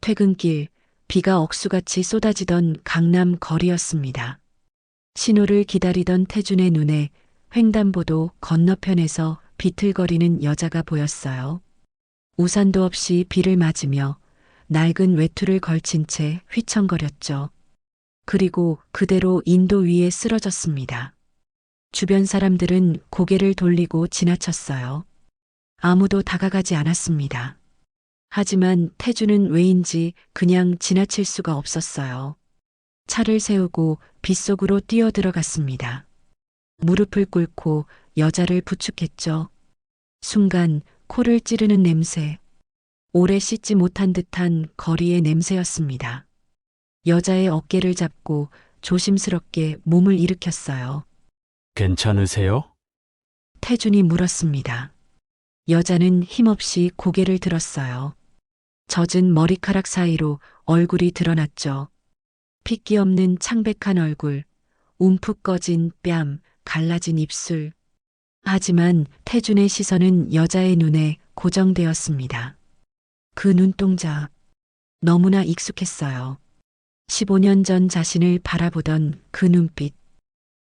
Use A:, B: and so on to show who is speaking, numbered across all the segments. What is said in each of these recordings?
A: 퇴근길, 비가 억수같이 쏟아지던 강남 거리였습니다. 신호를 기다리던 태준의 눈에 횡단보도 건너편에서 비틀거리는 여자가 보였어요. 우산도 없이 비를 맞으며 낡은 외투를 걸친 채 휘청거렸죠. 그리고 그대로 인도 위에 쓰러졌습니다. 주변 사람들은 고개를 돌리고 지나쳤어요. 아무도 다가가지 않았습니다. 하지만 태주는 왜인지 그냥 지나칠 수가 없었어요. 차를 세우고 빗속으로 뛰어들어갔습니다. 무릎을 꿇고 여자를 부축했죠. 순간 코를 찌르는 냄새, 오래 씻지 못한 듯한 거리의 냄새였습니다. 여자의 어깨를 잡고 조심스럽게 몸을 일으켰어요.
B: 괜찮으세요?
A: 태준이 물었습니다. 여자는 힘없이 고개를 들었어요. 젖은 머리카락 사이로 얼굴이 드러났죠. 핏기 없는 창백한 얼굴, 움푹 꺼진 뺨, 갈라진 입술. 하지만 태준의 시선은 여자의 눈에 고정되었습니다. 그 눈동자, 너무나 익숙했어요. 15년 전 자신을 바라보던 그 눈빛.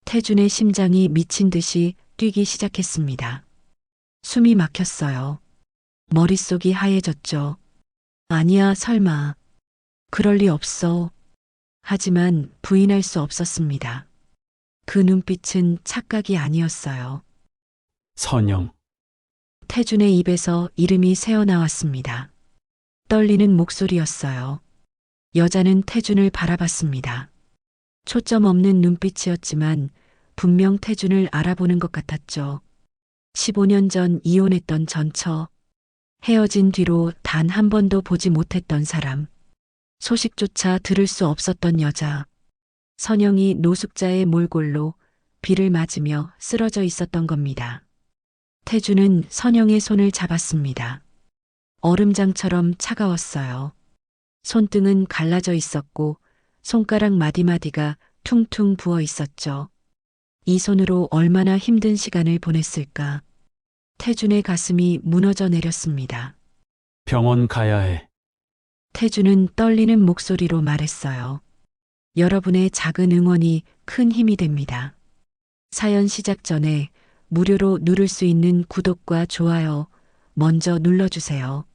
A: 태준의 심장이 미친 듯이 뛰기 시작했습니다. 숨이 막혔어요. 머릿속이 하얘졌죠. 아니야, 설마. 그럴 리 없어. 하지만 부인할 수 없었습니다. 그 눈빛은 착각이 아니었어요.
B: 선영,
A: 태준의 입에서 이름이 새어나왔습니다. 떨리는 목소리였어요. 여자는 태준을 바라봤습니다. 초점 없는 눈빛이었지만 분명 태준을 알아보는 것 같았죠. 15년 전 이혼했던 전처, 헤어진 뒤로 단 한 번도 보지 못했던 사람, 소식조차 들을 수 없었던 여자, 선영이 노숙자의 몰골로 비를 맞으며 쓰러져 있었던 겁니다. 태주는 선영의 손을 잡았습니다. 얼음장처럼 차가웠어요. 손등은 갈라져 있었고 손가락 마디마디가 퉁퉁 부어 있었죠. 이 손으로 얼마나 힘든 시간을 보냈을까. 태준의 가슴이 무너져 내렸습니다.
B: 병원 가야 해.
A: 태준은 떨리는 목소리로 말했어요. 여러분의 작은 응원이 큰 힘이 됩니다. 사연 시작 전에 무료로 누를 수 있는 구독과 좋아요 먼저 눌러주세요.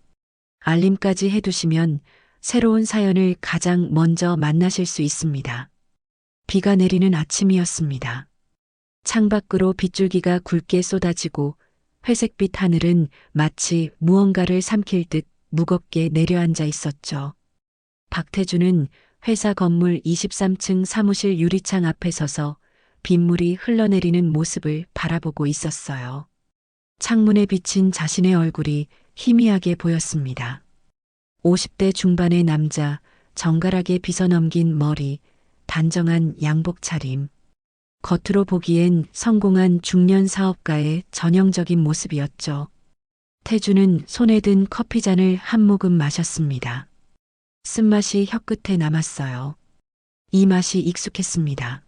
A: 알림까지 해두시면 새로운 사연을 가장 먼저 만나실 수 있습니다. 비가 내리는 아침이었습니다. 창밖으로 빗줄기가 굵게 쏟아지고 회색빛 하늘은 마치 무언가를 삼킬 듯 무겁게 내려앉아 있었죠. 박태주는 회사 건물 23층 사무실 유리창 앞에 서서 빗물이 흘러내리는 모습을 바라보고 있었어요. 창문에 비친 자신의 얼굴이 희미하게 보였습니다. 50대 중반의 남자, 정갈하게 빗어넘긴 머리, 단정한 양복 차림. 겉으로 보기엔 성공한 중년 사업가의 전형적인 모습이었죠. 태주는 손에 든 커피잔을 한 모금 마셨습니다. 쓴맛이 혀끝에 남았어요. 이 맛이 익숙했습니다.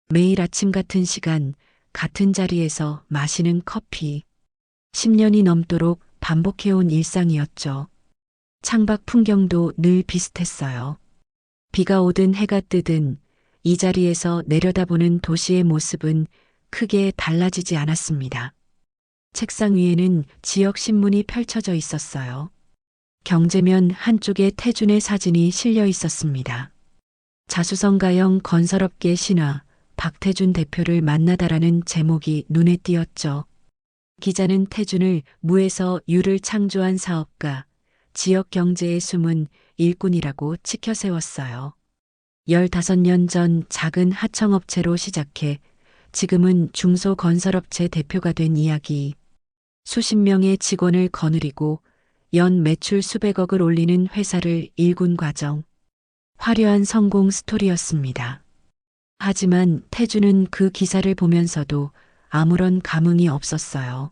A: 매일 아침 같은 시간, 같은 자리에서 마시는 커피. 10년이 넘도록 반복해온 일상이었죠. 창밖 풍경도 늘 비슷했어요. 비가 오든 해가 뜨든 이 자리에서 내려다보는 도시의 모습은 크게 달라지지 않았습니다. 책상 위에는 지역 신문이 펼쳐져 있었어요. 경제면 한쪽에 태준의 사진이 실려 있었습니다. 자수성가형 건설업계 신화, 박태준 대표를 만나다라는 제목이 눈에 띄었죠. 기자는 태준을 무에서 유를 창조한 사업가, 지역 경제의 숨은 일꾼이라고 치켜세웠어요. 15년 전 작은 하청업체로 시작해 지금은 중소건설업체 대표가 된 이야기. 수십 명의 직원을 거느리고 연 매출 수백억을 올리는 회사를 일군 과정. 화려한 성공 스토리였습니다. 하지만 태주는 그 기사를 보면서도 아무런 감흥이 없었어요.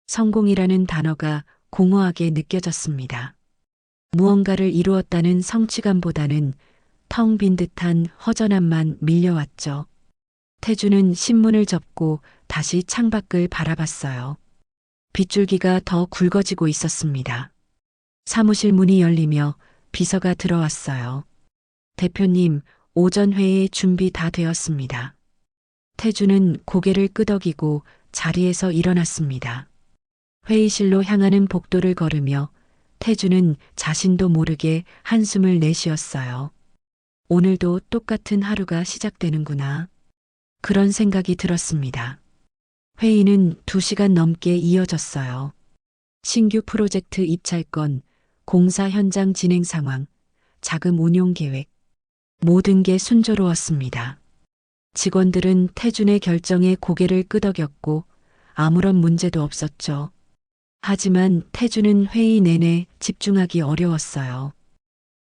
A: 성공이라는 단어가 공허하게 느껴졌습니다. 무언가를 이루었다는 성취감보다는 텅 빈 듯한 허전함만 밀려왔죠. 태주는 신문을 접고 다시 창밖을 바라봤어요. 빗줄기가 더 굵어지고 있었습니다. 사무실 문이 열리며 비서가 들어왔어요. 대표님, 오전 회의 준비 다 되었습니다. 태주는 고개를 끄덕이고 자리에서 일어났습니다. 회의실로 향하는 복도를 걸으며 태주는 자신도 모르게 한숨을 내쉬었어요. 오늘도 똑같은 하루가 시작되는구나. 그런 생각이 들었습니다. 회의는 2시간 넘게 이어졌어요. 신규 프로젝트 입찰건, 공사 현장 진행 상황, 자금 운용 계획, 모든 게 순조로웠습니다. 직원들은 태준의 결정에 고개를 끄덕였고 아무런 문제도 없었죠. 하지만 태준은 회의 내내 집중하기 어려웠어요.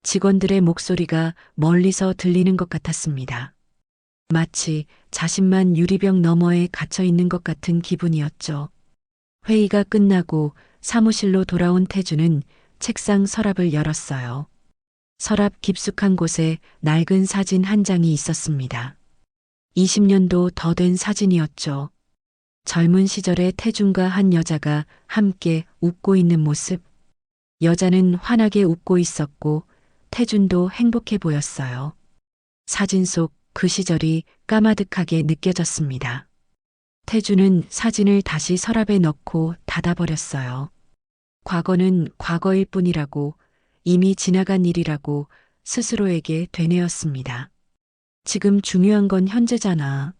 A: 직원들의 목소리가 멀리서 들리는 것 같았습니다. 마치 자신만 유리병 너머에 갇혀 있는 것 같은 기분이었죠. 회의가 끝나고 사무실로 돌아온 태준은 책상 서랍을 열었어요. 서랍 깊숙한 곳에 낡은 사진 한 장이 있었습니다. 20년도 더 된 사진이었죠. 젊은 시절의 태준과 한 여자가 함께 웃고 있는 모습. 여자는 환하게 웃고 있었고 태준도 행복해 보였어요. 사진 속 그 시절이 까마득하게 느껴졌습니다. 태준은 사진을 다시 서랍에 넣고 닫아버렸어요. 과거는 과거일 뿐이라고, 이미 지나간 일이라고 스스로에게 되뇌었습니다. 지금 중요한 건 현재잖아.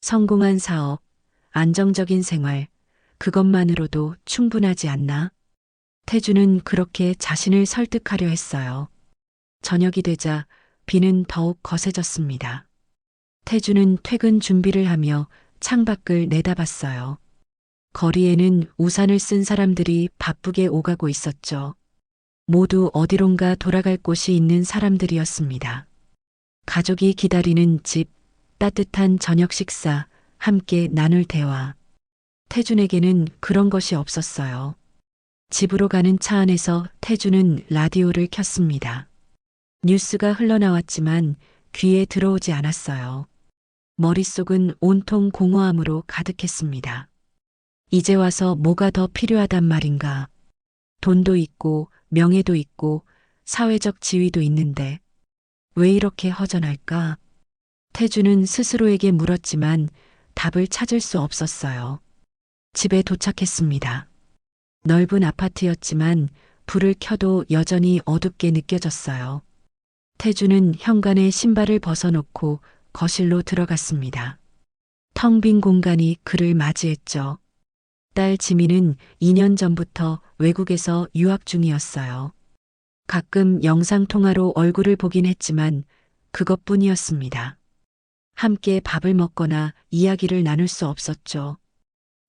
A: 성공한 사업, 안정적인 생활, 그것만으로도 충분하지 않나? 태주는 그렇게 자신을 설득하려 했어요. 저녁이 되자 비는 더욱 거세졌습니다. 태주는 퇴근 준비를 하며 창밖을 내다봤어요. 거리에는 우산을 쓴 사람들이 바쁘게 오가고 있었죠. 모두 어디론가 돌아갈 곳이 있는 사람들이었습니다. 가족이 기다리는 집, 따뜻한 저녁 식사, 함께 나눌 대화. 태준에게는 그런 것이 없었어요. 집으로 가는 차 안에서 태준은 라디오를 켰습니다. 뉴스가 흘러나왔지만 귀에 들어오지 않았어요. 머릿속은 온통 공허함으로 가득했습니다. 이제 와서 뭐가 더 필요하단 말인가. 돈도 있고 명예도 있고 사회적 지위도 있는데 왜 이렇게 허전할까? 태주는 스스로에게 물었지만 답을 찾을 수 없었어요. 집에 도착했습니다. 넓은 아파트였지만 불을 켜도 여전히 어둡게 느껴졌어요. 태주는 현관에 신발을 벗어놓고 거실로 들어갔습니다. 텅 빈 공간이 그를 맞이했죠. 딸 지민은 2년 전부터 외국에서 유학 중이었어요. 가끔 영상통화로 얼굴을 보긴 했지만 그것뿐이었습니다. 함께 밥을 먹거나 이야기를 나눌 수 없었죠.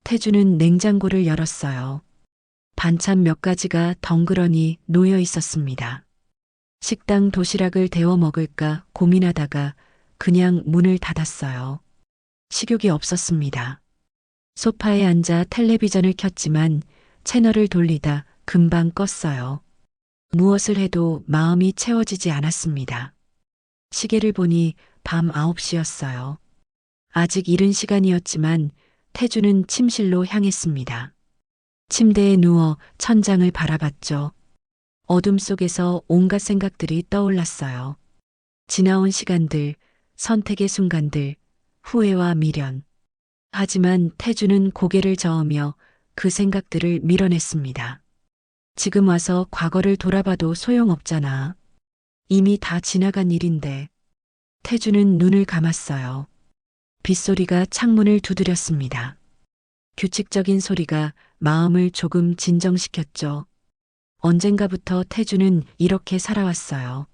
A: 태주는 냉장고를 열었어요. 반찬 몇 가지가 덩그러니 놓여 있었습니다. 식당 도시락을 데워 먹을까 고민하다가 그냥 문을 닫았어요. 식욕이 없었습니다. 소파에 앉아 텔레비전을 켰지만 채널을 돌리다 금방 껐어요. 무엇을 해도 마음이 채워지지 않았습니다. 시계를 보니 밤 9시였어요. 아직 이른 시간이었지만 태주는 침실로 향했습니다. 침대에 누워 천장을 바라봤죠. 어둠 속에서 온갖 생각들이 떠올랐어요. 지나온 시간들, 선택의 순간들, 후회와 미련. 하지만 태주는 고개를 저으며 그 생각들을 밀어냈습니다. 지금 와서 과거를 돌아봐도 소용없잖아. 이미 다 지나간 일인데. 태주는 눈을 감았어요. 빗소리가 창문을 두드렸습니다. 규칙적인 소리가 마음을 조금 진정시켰죠. 언젠가부터 태주는 이렇게 살아왔어요.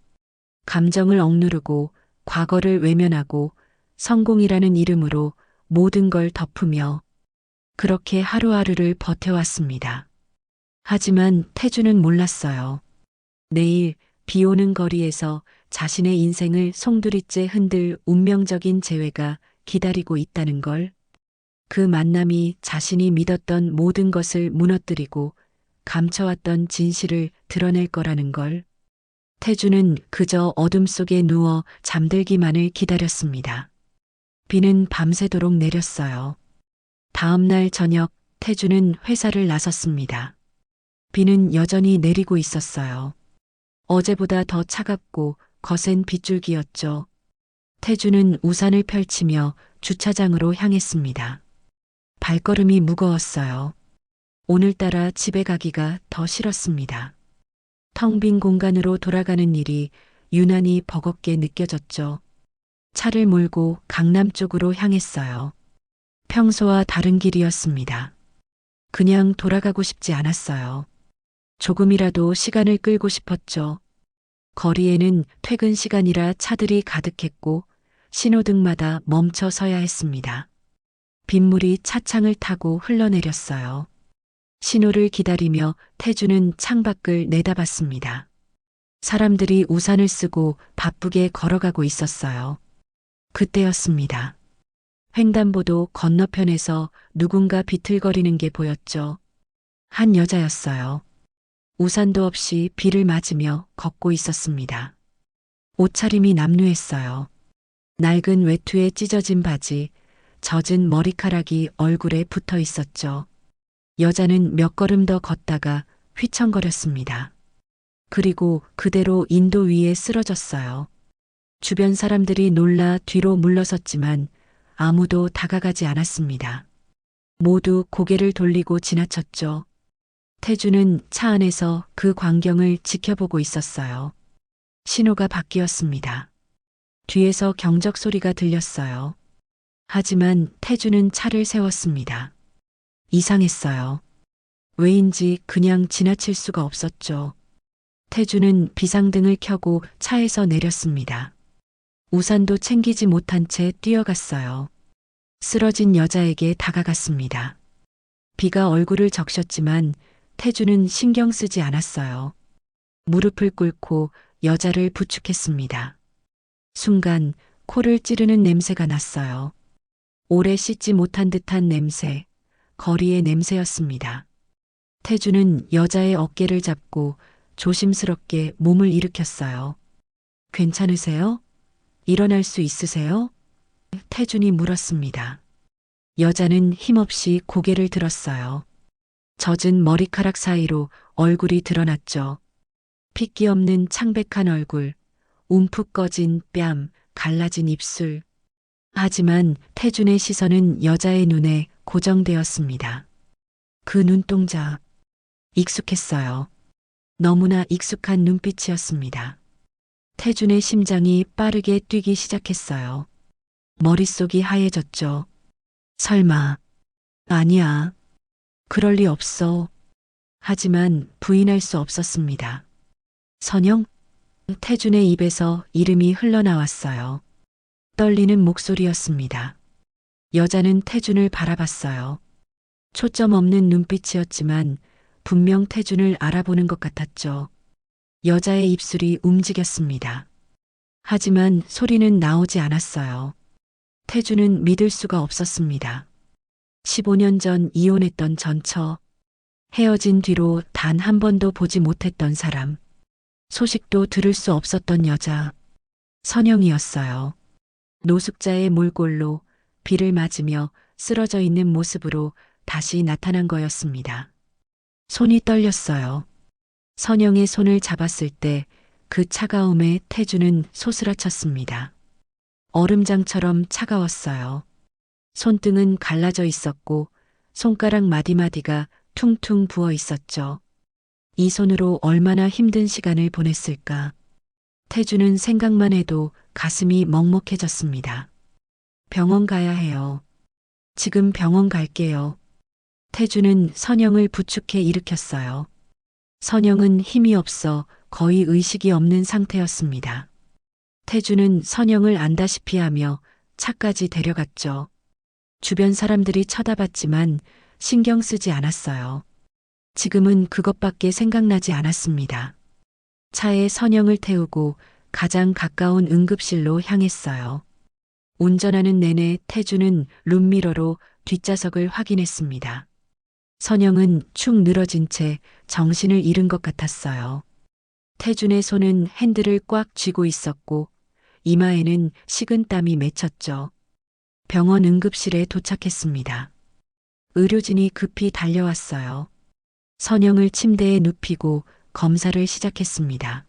A: 감정을 억누르고 과거를 외면하고 성공이라는 이름으로 모든 걸 덮으며 그렇게 하루하루를 버텨왔습니다. 하지만 태주는 몰랐어요. 내일 비 오는 거리에서 자신의 인생을 송두리째 흔들 운명적인 재회가 기다리고 있다는 걸. 그 만남이 자신이 믿었던 모든 것을 무너뜨리고 감춰왔던 진실을 드러낼 거라는 걸. 태주는 그저 어둠 속에 누워 잠들기만을 기다렸습니다. 비는 밤새도록 내렸어요. 다음 날 저녁 태주는 회사를 나섰습니다. 비는 여전히 내리고 있었어요. 어제보다 더 차갑고 거센 빗줄기였죠. 태주는 우산을 펼치며 주차장으로 향했습니다. 발걸음이 무거웠어요. 오늘따라 집에 가기가 더 싫었습니다. 텅 빈 공간으로 돌아가는 일이 유난히 버겁게 느껴졌죠. 차를 몰고 강남 쪽으로 향했어요. 평소와 다른 길이었습니다. 그냥 돌아가고 싶지 않았어요. 조금이라도 시간을 끌고 싶었죠. 거리에는 퇴근 시간이라 차들이 가득했고 신호등마다 멈춰 서야 했습니다. 빗물이 차창을 타고 흘러내렸어요. 신호를 기다리며 태주는 창밖을 내다봤습니다. 사람들이 우산을 쓰고 바쁘게 걸어가고 있었어요. 그때였습니다. 횡단보도 건너편에서 누군가 비틀거리는 게 보였죠. 한 여자였어요. 우산도 없이 비를 맞으며 걷고 있었습니다. 옷차림이 남루했어요. 낡은 외투에 찢어진 바지, 젖은 머리카락이 얼굴에 붙어 있었죠. 여자는 몇 걸음 더 걷다가 휘청거렸습니다. 그리고 그대로 인도 위에 쓰러졌어요. 주변 사람들이 놀라 뒤로 물러섰지만 아무도 다가가지 않았습니다. 모두 고개를 돌리고 지나쳤죠. 태주는 차 안에서 그 광경을 지켜보고 있었어요. 신호가 바뀌었습니다. 뒤에서 경적 소리가 들렸어요. 하지만 태주는 차를 세웠습니다. 이상했어요. 왜인지 그냥 지나칠 수가 없었죠. 태주는 비상등을 켜고 차에서 내렸습니다. 우산도 챙기지 못한 채 뛰어갔어요. 쓰러진 여자에게 다가갔습니다. 비가 얼굴을 적셨지만 태주는 신경 쓰지 않았어요. 무릎을 꿇고 여자를 부축했습니다. 순간 코를 찌르는 냄새가 났어요. 오래 씻지 못한 듯한 냄새, 거리의 냄새였습니다. 태주는 여자의 어깨를 잡고 조심스럽게 몸을 일으켰어요. 괜찮으세요? 일어날 수 있으세요? 태준이 물었습니다. 여자는 힘없이 고개를 들었어요. 젖은 머리카락 사이로 얼굴이 드러났죠. 핏기 없는 창백한 얼굴, 움푹 꺼진 뺨, 갈라진 입술. 하지만 태준의 시선은 여자의 눈에 고정되었습니다. 그 눈동자, 익숙했어요. 너무나 익숙한 눈빛이었습니다. 태준의 심장이 빠르게 뛰기 시작했어요. 머릿속이 하얘졌죠. 설마, 아니야. 그럴 리 없어. 하지만 부인할 수 없었습니다. 선영? 태준의 입에서 이름이 흘러나왔어요. 떨리는 목소리였습니다. 여자는 태준을 바라봤어요. 초점 없는 눈빛이었지만 분명 태준을 알아보는 것 같았죠. 여자의 입술이 움직였습니다. 하지만 소리는 나오지 않았어요. 태준은 믿을 수가 없었습니다. 15년 전 이혼했던 전처, 헤어진 뒤로 단 한 번도 보지 못했던 사람, 소식도 들을 수 없었던 여자, 선영이었어요. 노숙자의 몰골로 비를 맞으며 쓰러져 있는 모습으로 다시 나타난 거였습니다. 손이 떨렸어요. 선영의 손을 잡았을 때 그 차가움에 태주는 소스라쳤습니다. 얼음장처럼 차가웠어요. 손등은 갈라져 있었고 손가락 마디마디가 퉁퉁 부어 있었죠. 이 손으로 얼마나 힘든 시간을 보냈을까. 태주는 생각만 해도 가슴이 먹먹해졌습니다. 병원 가야 해요. 지금 병원 갈게요. 태주는 선영을 부축해 일으켰어요. 선영은 힘이 없어 거의 의식이 없는 상태였습니다. 태주는 선영을 안다시피 하며 차까지 데려갔죠. 주변 사람들이 쳐다봤지만 신경 쓰지 않았어요. 지금은 그것밖에 생각나지 않았습니다. 차에 선영을 태우고 가장 가까운 응급실로 향했어요. 운전하는 내내 태주는 룸미러로 뒷좌석을 확인했습니다. 선영은 축 늘어진 채 정신을 잃은 것 같았어요. 태준의 손은 핸들을 꽉 쥐고 있었고 이마에는 식은땀이 맺혔죠. 병원 응급실에 도착했습니다. 의료진이 급히 달려왔어요. 선영을 침대에 눕히고 검사를 시작했습니다.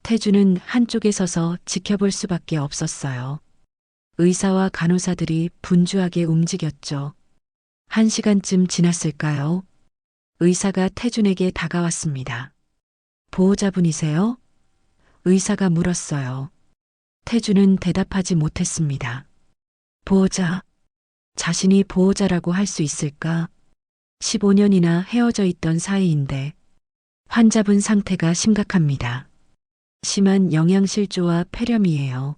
A: 태주는 한쪽에 서서 지켜볼 수밖에 없었어요. 의사와 간호사들이 분주하게 움직였죠. 1시간쯤 지났을까요? 의사가 태준에게 다가왔습니다. 보호자분이세요? 의사가 물었어요. 태준은 대답하지 못했습니다. 보호자. 자신이 보호자라고 할 수 있을까? 15년이나 헤어져 있던 사이인데 환자분 상태가 심각합니다. 심한 영양실조와 폐렴이에요.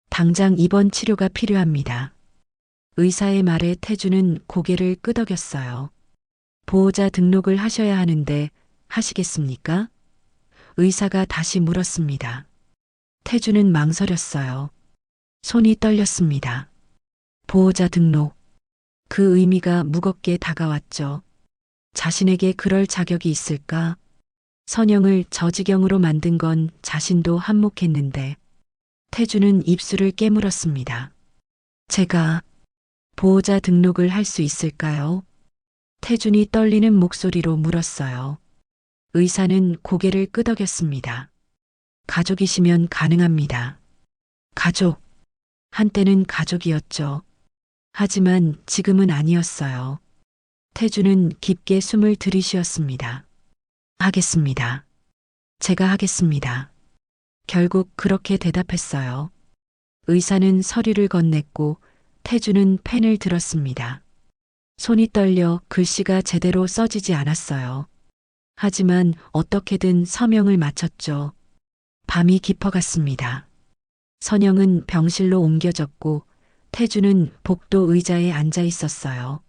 A: 당장 입원 치료가 필요합니다. 의사의 말에 태주는 고개를 끄덕였어요. 보호자 등록을 하셔야 하는데 하시겠습니까? 의사가 다시 물었습니다. 태주는 망설였어요. 손이 떨렸습니다. 보호자 등록. 그 의미가 무겁게 다가왔죠. 자신에게 그럴 자격이 있을까? 선영을 저 지경으로 만든 건 자신도 한몫했는데 태주는 입술을 깨물었습니다. 제가 보호자 등록을 할 수 있을까요? 태준이 떨리는 목소리로 물었어요. 의사는 고개를 끄덕였습니다. 가족이시면 가능합니다. 가족. 한때는 가족이었죠. 하지만 지금은 아니었어요. 태주는 깊게 숨을 들이쉬었습니다. 하겠습니다. 제가 하겠습니다. 결국 그렇게 대답했어요. 의사는 서류를 건넸고 태주는 펜을 들었습니다. 손이 떨려 글씨가 제대로 써지지 않았어요. 하지만 어떻게든 서명을 마쳤죠. 밤이 깊어갔습니다. 선영은 병실로 옮겨졌고 태주는 복도 의자에 앉아 있었어요.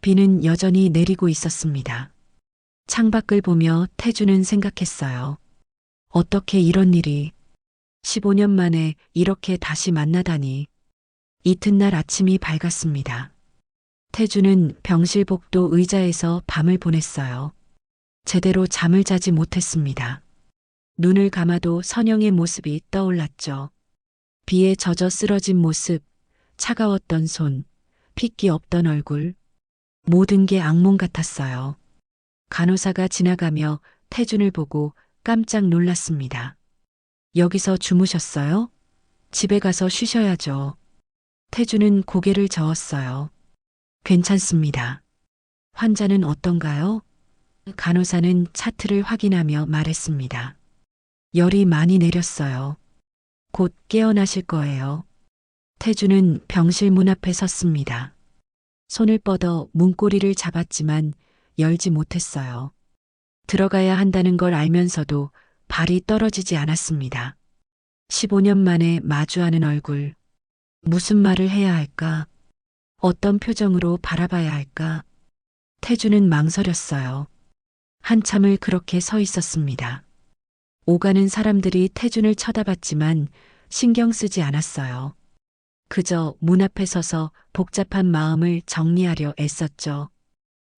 A: 비는 여전히 내리고 있었습니다. 창밖을 보며 태주는 생각했어요. 어떻게 이런 일이 15년 만에 이렇게 다시 만나다니. 이튿날 아침이 밝았습니다. 태주는 병실 복도 의자에서 밤을 보냈어요. 제대로 잠을 자지 못했습니다. 눈을 감아도 선영의 모습이 떠올랐죠. 비에 젖어 쓰러진 모습, 차가웠던 손, 핏기 없던 얼굴. 모든 게 악몽 같았어요. 간호사가 지나가며 태준을 보고 깜짝 놀랐습니다. 여기서 주무셨어요? 집에 가서 쉬셔야죠. 태준은 고개를 저었어요. 괜찮습니다. 환자는 어떤가요? 간호사는 차트를 확인하며 말했습니다. 열이 많이 내렸어요. 곧 깨어나실 거예요. 태준은 병실 문 앞에 섰습니다. 손을 뻗어 문고리를 잡았지만 열지 못했어요. 들어가야 한다는 걸 알면서도 발이 떨어지지 않았습니다. 15년 만에 마주하는 얼굴. 무슨 말을 해야 할까? 어떤 표정으로 바라봐야 할까? 태주는 망설였어요. 한참을 그렇게 서 있었습니다. 오가는 사람들이 태준을 쳐다봤지만 신경 쓰지 않았어요. 그저 문 앞에 서서 복잡한 마음을 정리하려 애썼죠.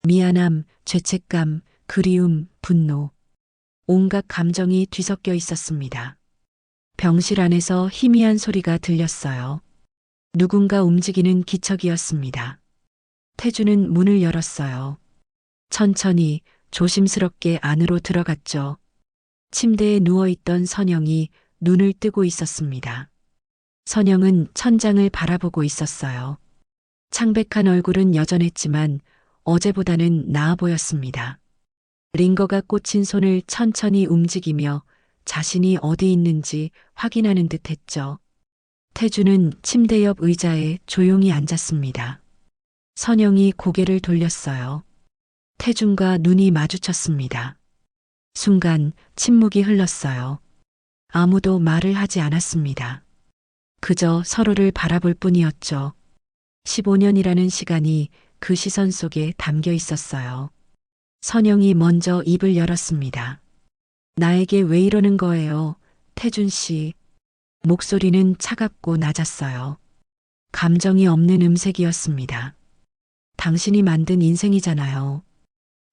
A: 미안함, 죄책감, 그리움, 분노. 온갖 감정이 뒤섞여 있었습니다. 병실 안에서 희미한 소리가 들렸어요. 누군가 움직이는 기척이었습니다. 태주는 문을 열었어요. 천천히 조심스럽게 안으로 들어갔죠. 침대에 누워있던 선영이 눈을 뜨고 있었습니다. 선영은 천장을 바라보고 있었어요. 창백한 얼굴은 여전했지만 어제보다는 나아 보였습니다. 링거가 꽂힌 손을 천천히 움직이며 자신이 어디 있는지 확인하는 듯 했죠. 태주는 침대 옆 의자에 조용히 앉았습니다. 선영이 고개를 돌렸어요. 태준과 눈이 마주쳤습니다. 순간 침묵이 흘렀어요. 아무도 말을 하지 않았습니다. 그저 서로를 바라볼 뿐이었죠. 15년이라는 시간이 그 시선 속에 담겨 있었어요. 선영이 먼저 입을 열었습니다. 나에게 왜 이러는 거예요, 태준 씨. 목소리는 차갑고 낮았어요. 감정이 없는 음색이었습니다. 당신이 만든 인생이잖아요.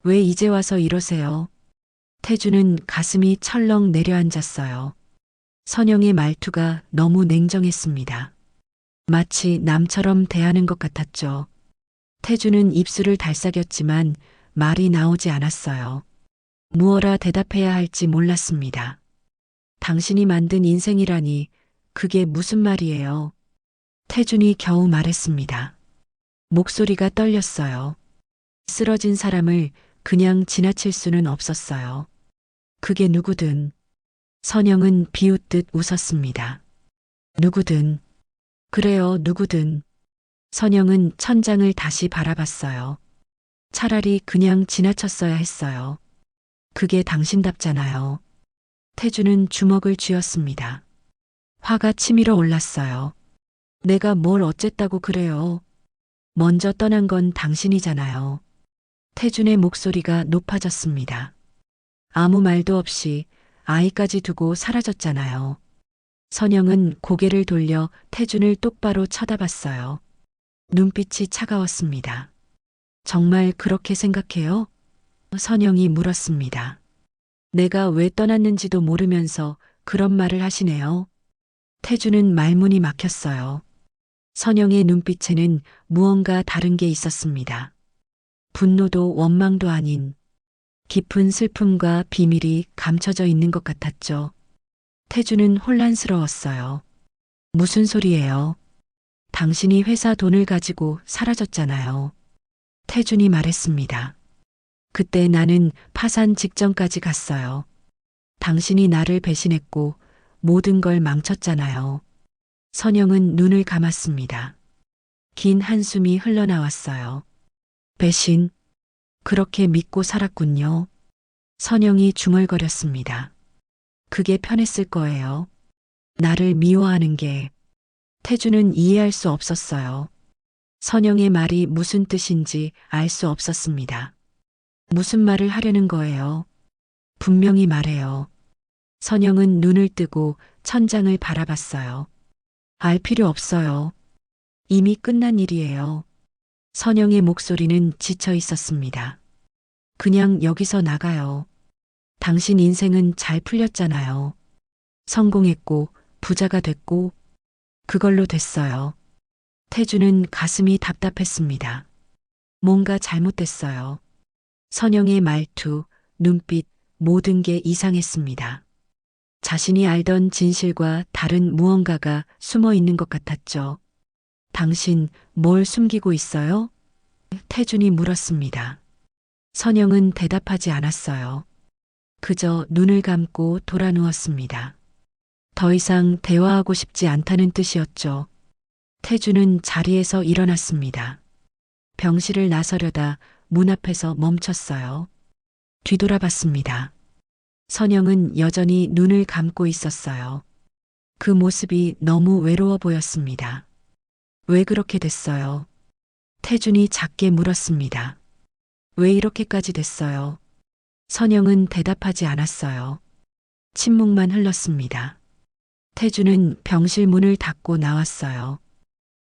A: 왜 이제 와서 이러세요? 태준은 가슴이 철렁 내려앉았어요. 선영의 말투가 너무 냉정했습니다. 마치 남처럼 대하는 것 같았죠. 태준은 입술을 달싹였지만 말이 나오지 않았어요. 무어라 대답해야 할지 몰랐습니다. 당신이 만든 인생이라니 그게 무슨 말이에요? 태준이 겨우 말했습니다. 목소리가 떨렸어요. 쓰러진 사람을 그냥 지나칠 수는 없었어요. 그게 누구든. 선영은 비웃듯 웃었습니다. 누구든. 그래요, 누구든. 선영은 천장을 다시 바라봤어요. 차라리 그냥 지나쳤어야 했어요. 그게 당신답잖아요. 태주는 주먹을 쥐었습니다. 화가 치밀어 올랐어요. 내가 뭘 어쨌다고 그래요. 먼저 떠난 건 당신이잖아요. 태준의 목소리가 높아졌습니다. 아무 말도 없이 아이까지 두고 사라졌잖아요. 선영은 고개를 돌려 태준을 똑바로 쳐다봤어요. 눈빛이 차가웠습니다. 정말 그렇게 생각해요? 선영이 물었습니다. 내가 왜 떠났는지도 모르면서 그런 말을 하시네요. 태주는 말문이 막혔어요. 선영의 눈빛에는 무언가 다른 게 있었습니다. 분노도 원망도 아닌 깊은 슬픔과 비밀이 감춰져 있는 것 같았죠. 태주는 혼란스러웠어요. 무슨 소리예요? 당신이 회사 돈을 가지고 사라졌잖아요. 태준이 말했습니다. 그때 나는 파산 직전까지 갔어요. 당신이 나를 배신했고 모든 걸 망쳤잖아요. 선영은 눈을 감았습니다. 긴 한숨이 흘러나왔어요. 배신? 그렇게 믿고 살았군요. 선영이 중얼거렸습니다. 그게 편했을 거예요. 나를 미워하는 게. 태주는 이해할 수 없었어요. 선영의 말이 무슨 뜻인지 알 수 없었습니다. 무슨 말을 하려는 거예요? 분명히 말해요. 선영은 눈을 뜨고 천장을 바라봤어요. 알 필요 없어요. 이미 끝난 일이에요. 선영의 목소리는 지쳐 있었습니다. 그냥 여기서 나가요. 당신 인생은 잘 풀렸잖아요. 성공했고 부자가 됐고 그걸로 됐어요. 태주는 가슴이 답답했습니다. 뭔가 잘못됐어요. 선영의 말투, 눈빛, 모든 게 이상했습니다. 자신이 알던 진실과 다른 무언가가 숨어 있는 것 같았죠. 당신 뭘 숨기고 있어요? 태준이 물었습니다. 선영은 대답하지 않았어요. 그저 눈을 감고 돌아 누웠습니다. 더 이상 대화하고 싶지 않다는 뜻이었죠. 태준은 자리에서 일어났습니다. 병실을 나서려다 문 앞에서 멈췄어요. 뒤돌아봤습니다. 선영은 여전히 눈을 감고 있었어요. 그 모습이 너무 외로워 보였습니다. 왜 그렇게 됐어요? 태준이 작게 물었습니다. 왜 이렇게까지 됐어요? 선영은 대답하지 않았어요. 침묵만 흘렀습니다. 태준은 병실 문을 닫고 나왔어요.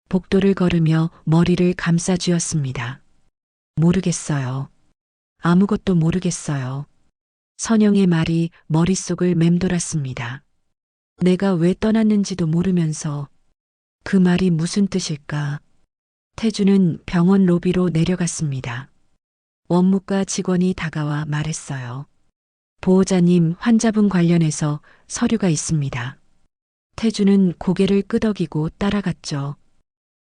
A: 복도를 걸으며 머리를 감싸 쥐었습니다. 모르겠어요. 아무것도 모르겠어요. 선영의 말이 머릿속을 맴돌았습니다. 내가 왜 떠났는지도 모르면서 그 말이 무슨 뜻일까? 태주는 병원 로비로 내려갔습니다. 원무과 직원이 다가와 말했어요. 보호자님, 환자분 관련해서 서류가 있습니다. 태주는 고개를 끄덕이고 따라갔죠.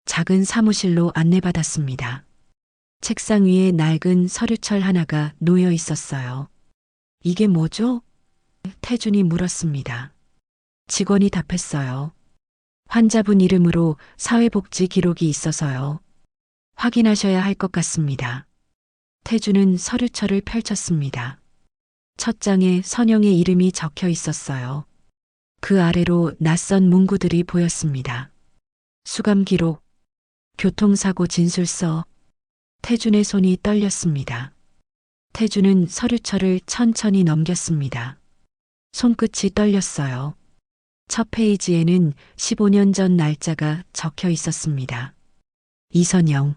A: 작은 사무실로 안내받았습니다. 책상 위에 낡은 서류철 하나가 놓여 있었어요. 이게 뭐죠? 태준이 물었습니다. 직원이 답했어요. 환자분 이름으로 사회복지 기록이 있어서요. 확인하셔야 할 것 같습니다. 태준은 서류철을 펼쳤습니다. 첫 장에 선영의 이름이 적혀 있었어요. 그 아래로 낯선 문구들이 보였습니다. 수감 기록, 교통사고 진술서. 태준의 손이 떨렸습니다. 태준은 서류철을 천천히 넘겼습니다. 손끝이 떨렸어요. 첫 페이지에는 15년 전 날짜가 적혀 있었습니다. 이선영,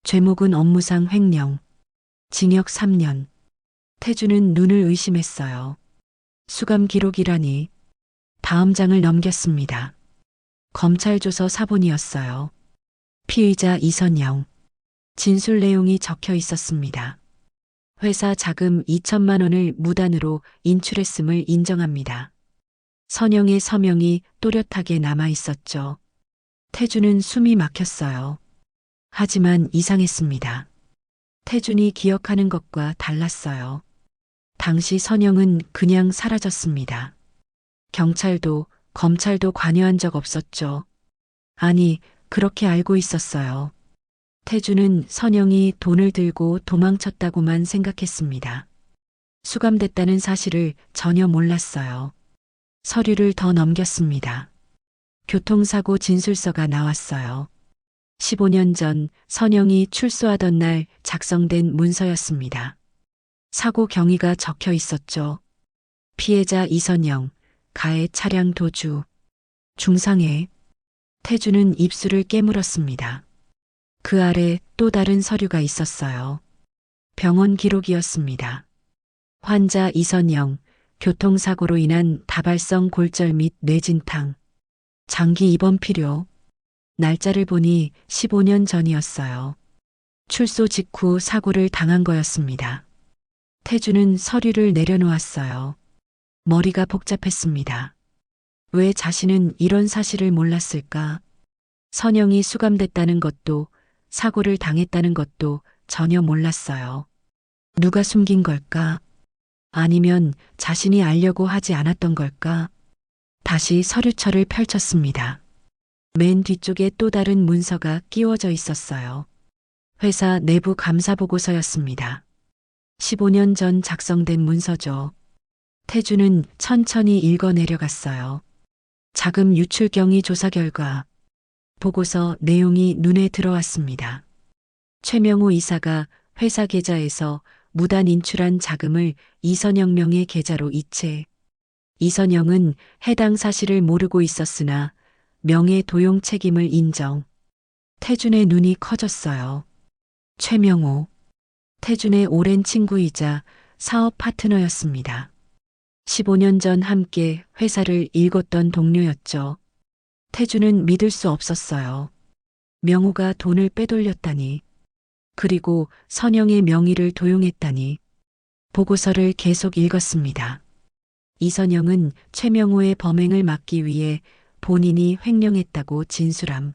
A: 죄목은 업무상 횡령, 징역 3년. 태준은 눈을 의심했어요. 수감 기록이라니. 다음 장을 넘겼습니다. 검찰 조서 사본이었어요. 피의자 이선영. 진술 내용이 적혀 있었습니다. 회사 자금 2천만 원을 무단으로 인출했음을 인정합니다. 선영의 서명이 또렷하게 남아 있었죠. 태준은 숨이 막혔어요. 하지만 이상했습니다. 태준이 기억하는 것과 달랐어요. 당시 선영은 그냥 사라졌습니다. 경찰도 검찰도 관여한 적 없었죠. 아니, 그렇게 알고 있었어요. 태준은 선영이 돈을 들고 도망쳤다고만 생각했습니다. 수감됐다는 사실을 전혀 몰랐어요. 서류를 더 넘겼습니다. 교통사고 진술서가 나왔어요. 15년 전 선영이 출소하던 날 작성된 문서였습니다. 사고 경위가 적혀 있었죠. 피해자 이선영, 가해 차량 도주, 중상해. 태주는 입술을 깨물었습니다. 그 아래 또 다른 서류가 있었어요. 병원 기록이었습니다. 환자 이선영, 교통사고로 인한 다발성 골절 및 뇌진탕, 장기 입원 필요. 날짜를 보니 15년 전이었어요. 출소 직후 사고를 당한 거였습니다. 태주는 서류를 내려놓았어요. 머리가 복잡했습니다. 왜 자신은 이런 사실을 몰랐을까? 선영이 수감됐다는 것도 사고를 당했다는 것도 전혀 몰랐어요. 누가 숨긴 걸까? 아니면 자신이 알려고 하지 않았던 걸까? 다시 서류철을 펼쳤습니다. 맨 뒤쪽에 또 다른 문서가 끼워져 있었어요. 회사 내부 감사 보고서였습니다. 15년 전 작성된 문서죠. 태주는 천천히 읽어 내려갔어요. 자금 유출 경위 조사 결과 보고서 내용이 눈에 들어왔습니다. 최명호 이사가 회사 계좌에서 무단 인출한 자금을 이선영 명의 계좌로 이체. 이선영은 해당 사실을 모르고 있었으나 명예 도용 책임을 인정. 태준의 눈이 커졌어요. 최명호. 태준의 오랜 친구이자 사업 파트너였습니다. 15년 전 함께 회사를 일궜던 동료였죠. 태준은 믿을 수 없었어요. 명호가 돈을 빼돌렸다니. 그리고 선영의 명의를 도용했다니. 보고서를 계속 읽었습니다. 이선영은 최명호의 범행을 막기 위해 본인이 횡령했다고 진술함.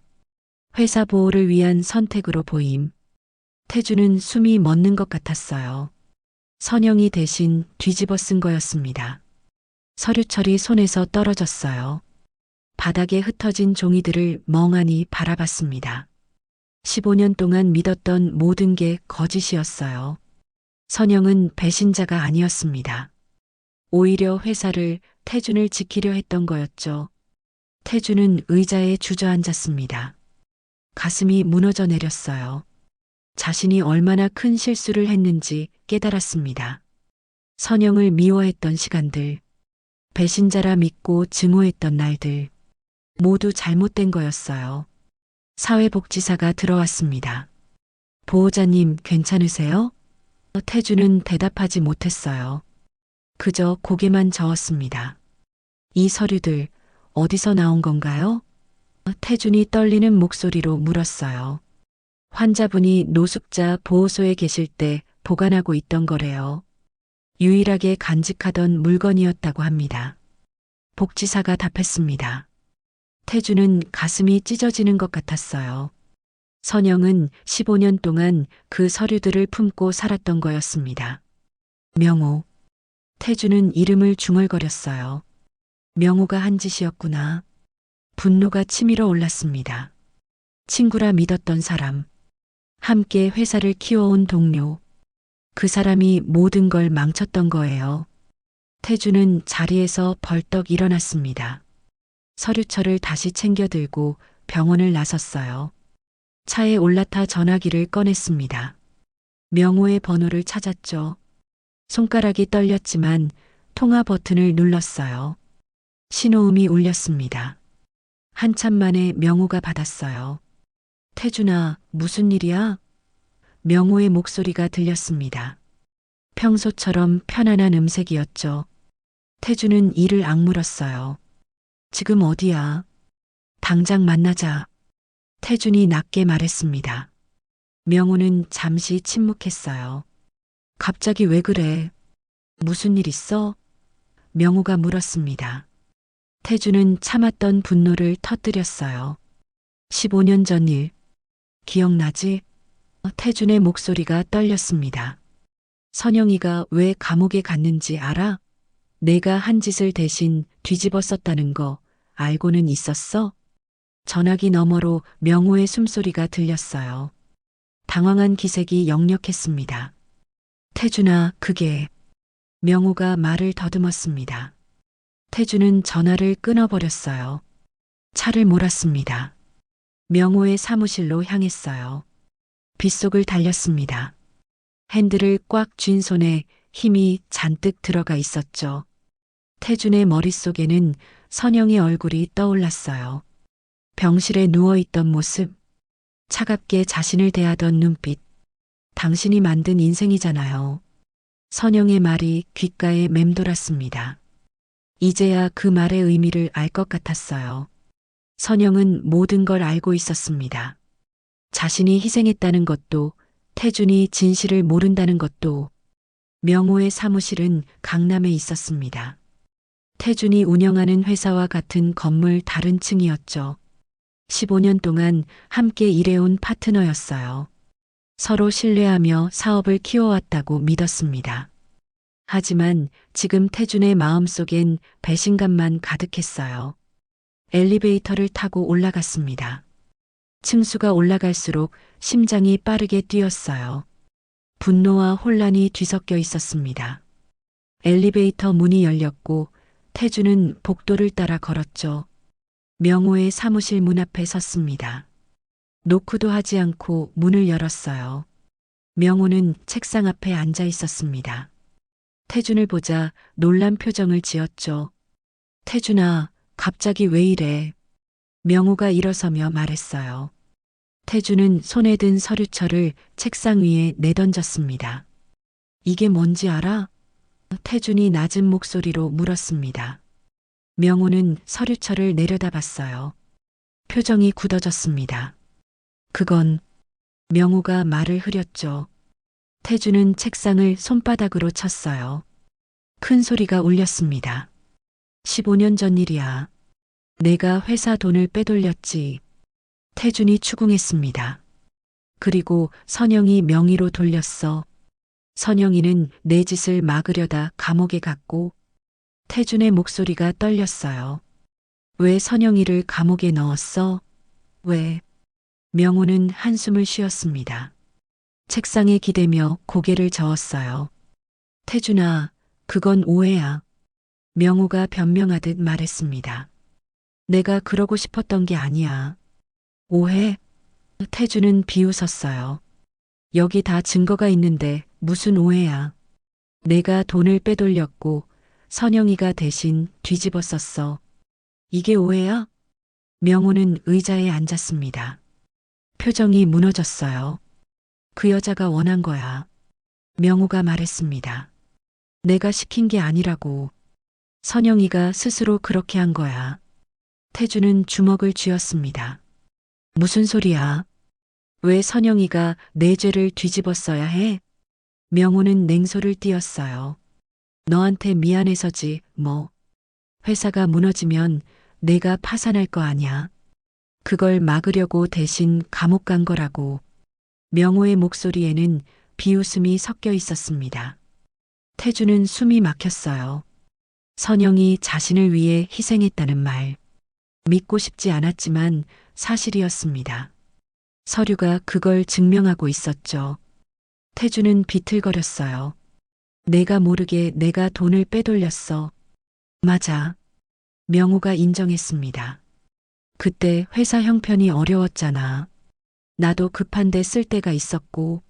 A: 회사 보호를 위한 선택으로 보임. 태주는 숨이 멎는 것 같았어요. 선영이 대신 뒤집어 쓴 거였습니다. 서류철이 손에서 떨어졌어요. 바닥에 흩어진 종이들을 멍하니 바라봤습니다. 15년 동안 믿었던 모든 게 거짓이었어요. 선영은 배신자가 아니었습니다. 오히려 회사를, 태준을 지키려 했던 거였죠. 태준은 의자에 주저앉았습니다. 가슴이 무너져 내렸어요. 자신이 얼마나 큰 실수를 했는지 깨달았습니다. 선영을 미워했던 시간들, 배신자라 믿고 증오했던 날들, 모두 잘못된 거였어요. 사회복지사가 들어왔습니다. 보호자님 괜찮으세요? 태주는 대답하지 못했어요. 그저 고개만 저었습니다. 이 서류들 어디서 나온 건가요? 태준이 떨리는 목소리로 물었어요. 환자분이 노숙자 보호소에 계실 때 보관하고 있던 거래요. 유일하게 간직하던 물건이었다고 합니다. 복지사가 답했습니다. 태주는 가슴이 찢어지는 것 같았어요. 선영은 15년 동안 그 서류들을 품고 살았던 거였습니다. 명호. 태주는 이름을 중얼거렸어요. 명호가 한 짓이었구나. 분노가 치밀어 올랐습니다. 친구라 믿었던 사람. 함께 회사를 키워온 동료. 그 사람이 모든 걸 망쳤던 거예요. 태주는 자리에서 벌떡 일어났습니다. 서류철을 다시 챙겨 들고 병원을 나섰어요. 차에 올라타 전화기를 꺼냈습니다. 명호의 번호를 찾았죠. 손가락이 떨렸지만 통화 버튼을 눌렀어요. 신호음이 울렸습니다. 한참 만에 명호가 받았어요. 태준아, 무슨 일이야? 명호의 목소리가 들렸습니다. 평소처럼 편안한 음색이었죠. 태준은 이를 악물었어요. 지금 어디야? 당장 만나자. 태준이 낮게 말했습니다. 명호는 잠시 침묵했어요. 갑자기 왜 그래? 무슨 일 있어? 명호가 물었습니다. 태주는 참았던 분노를 터뜨렸어요. 15년 전 일, 기억나지? 태준의 목소리가 떨렸습니다. 선영이가 왜 감옥에 갔는지 알아? 내가 한 짓을 대신 뒤집어 썼다는 거 알고는 있었어? 전화기 너머로 명호의 숨소리가 들렸어요. 당황한 기색이 역력했습니다. 태준아, 그게... 명호가 말을 더듬었습니다. 태준은 전화를 끊어버렸어요. 차를 몰았습니다. 명호의 사무실로 향했어요. 빗속을 달렸습니다. 핸들을 꽉 쥔 손에 힘이 잔뜩 들어가 있었죠. 태준의 머릿속에는 선영의 얼굴이 떠올랐어요. 병실에 누워있던 모습, 차갑게 자신을 대하던 눈빛. 당신이 만든 인생이잖아요. 선영의 말이 귓가에 맴돌았습니다. 이제야 그 말의 의미를 알 것 같았어요. 선영은 모든 걸 알고 있었습니다. 자신이 희생했다는 것도, 태준이 진실을 모른다는 것도. 명호의 사무실은 강남에 있었습니다. 태준이 운영하는 회사와 같은 건물 다른 층이었죠. 15년 동안 함께 일해온 파트너였어요. 서로 신뢰하며 사업을 키워왔다고 믿었습니다. 하지만 지금 태준의 마음속엔 배신감만 가득했어요. 엘리베이터를 타고 올라갔습니다. 층수가 올라갈수록 심장이 빠르게 뛰었어요. 분노와 혼란이 뒤섞여 있었습니다. 엘리베이터 문이 열렸고 태준은 복도를 따라 걸었죠. 명호의 사무실 문 앞에 섰습니다. 노크도 하지 않고 문을 열었어요. 명호는 책상 앞에 앉아 있었습니다. 태준을 보자 놀란 표정을 지었죠. 태준아, 갑자기 왜 이래? 명호가 일어서며 말했어요. 태준은 손에 든 서류철을 책상 위에 내던졌습니다. 이게 뭔지 알아? 태준이 낮은 목소리로 물었습니다. 명호는 서류철을 내려다봤어요. 표정이 굳어졌습니다. 그건... 명호가 말을 흐렸죠. 태준은 책상을 손바닥으로 쳤어요. 큰 소리가 울렸습니다. 15년 전 일이야. 내가 회사 돈을 빼돌렸지. 태준이 추궁했습니다. 그리고 선영이 명의로 돌렸어. 선영이는 내 짓을 막으려다 감옥에 갔고. 태준의 목소리가 떨렸어요. 왜 선영이를 감옥에 넣었어? 왜? 명호는 한숨을 쉬었습니다. 책상에 기대며 고개를 저었어요. 태준아, 그건 오해야. 명호가 변명하듯 말했습니다. 내가 그러고 싶었던 게 아니야. 오해? 태준은 비웃었어요. 여기 다 증거가 있는데 무슨 오해야. 내가 돈을 빼돌렸고 선영이가 대신 뒤집어 썼어. 이게 오해야? 명호는 의자에 앉았습니다. 표정이 무너졌어요. 그 여자가 원한 거야. 명호가 말했습니다. 내가 시킨 게 아니라고. 선영이가 스스로 그렇게 한 거야. 태준은 주먹을 쥐었습니다. 무슨 소리야? 왜 선영이가 내 죄를 뒤집어 써야 해? 명호는 냉소를 띄었어요. 너한테 미안해서지, 뭐. 회사가 무너지면 내가 파산할 거 아냐. 그걸 막으려고 대신 감옥 간 거라고. 명호의 목소리에는 비웃음이 섞여 있었습니다. 태준은 숨이 막혔어요. 선영이 자신을 위해 희생했다는 말. 믿고 싶지 않았지만 사실이었습니다. 서류가 그걸 증명하고 있었죠. 태준은 비틀거렸어요. 내가 모르게 내가 돈을 빼돌렸어. 맞아. 명호가 인정했습니다. 그때 회사 형편이 어려웠잖아. 나도 급한데 쓸 때가 있었고.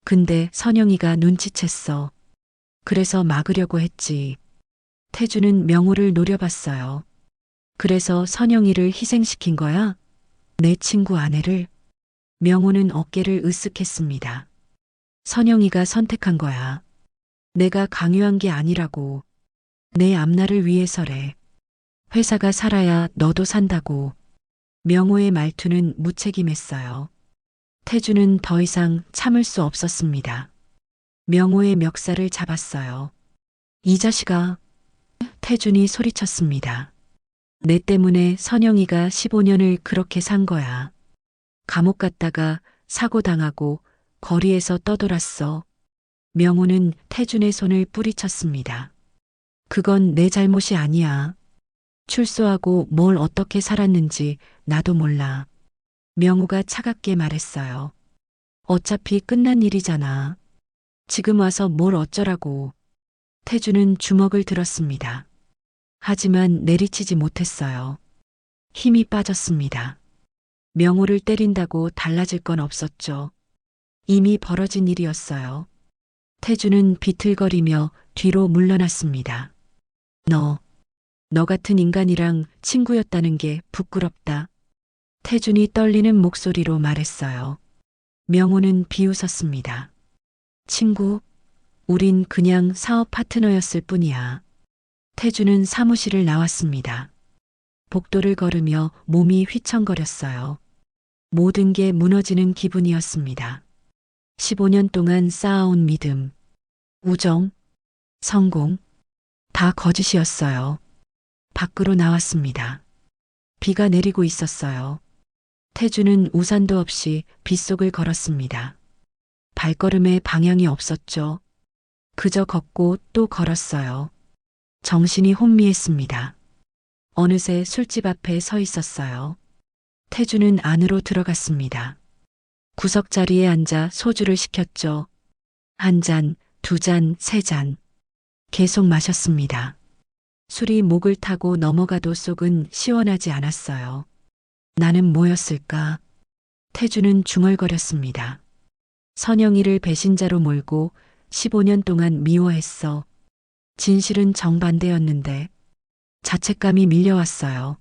A: 근데 선영이가 눈치챘어. 그래서 막으려고 했지. 태준은 명호를 노려봤어요. 그래서 선영이를 희생시킨 거야? 내 친구 아내를? 명호는 어깨를 으쓱했습니다. 선영이가 선택한 거야. 내가 강요한 게 아니라고. 내 앞날을 위해서래. 회사가 살아야 너도 산다고. 명호의 말투는 무책임했어요. 태준은 더 이상 참을 수 없었습니다. 명호의 멱살을 잡았어요. 이 자식아. 태준이 소리쳤습니다. 내 때문에 선영이가 15년을 그렇게 산 거야. 감옥 갔다가 사고 당하고 거리에서 떠돌았어. 명호는 태준의 손을 뿌리쳤습니다. 그건 내 잘못이 아니야. 출소하고 뭘 어떻게 살았는지 나도 몰라. 명호가 차갑게 말했어요. 어차피 끝난 일이잖아. 지금 와서 뭘 어쩌라고. 태준은 주먹을 들었습니다. 하지만 내리치지 못했어요. 힘이 빠졌습니다. 명호를 때린다고 달라질 건 없었죠. 이미 벌어진 일이었어요. 태준은 비틀거리며 뒤로 물러났습니다. 너 같은 인간이랑 친구였다는 게 부끄럽다. 태준이 떨리는 목소리로 말했어요. 명호는 비웃었습니다. 친구? 우린 그냥 사업 파트너였을 뿐이야. 태준은 사무실을 나왔습니다. 복도를 걸으며 몸이 휘청거렸어요. 모든 게 무너지는 기분이었습니다. 15년 동안 쌓아온 믿음, 우정, 성공, 다 거짓이었어요. 밖으로 나왔습니다. 비가 내리고 있었어요. 태주는 우산도 없이 빗속을 걸었습니다. 발걸음에 방향이 없었죠. 그저 걷고 또 걸었어요. 정신이 혼미했습니다. 어느새 술집 앞에 서 있었어요. 태주는 안으로 들어갔습니다. 구석자리에 앉아 소주를 시켰죠. 한 잔, 두 잔, 세 잔. 계속 마셨습니다. 술이 목을 타고 넘어가도 속은 시원하지 않았어요. 나는 뭐였을까? 태주는 중얼거렸습니다. 선영이를 배신자로 몰고 15년 동안 미워했어. 진실은 정반대였는데 자책감이 밀려왔어요.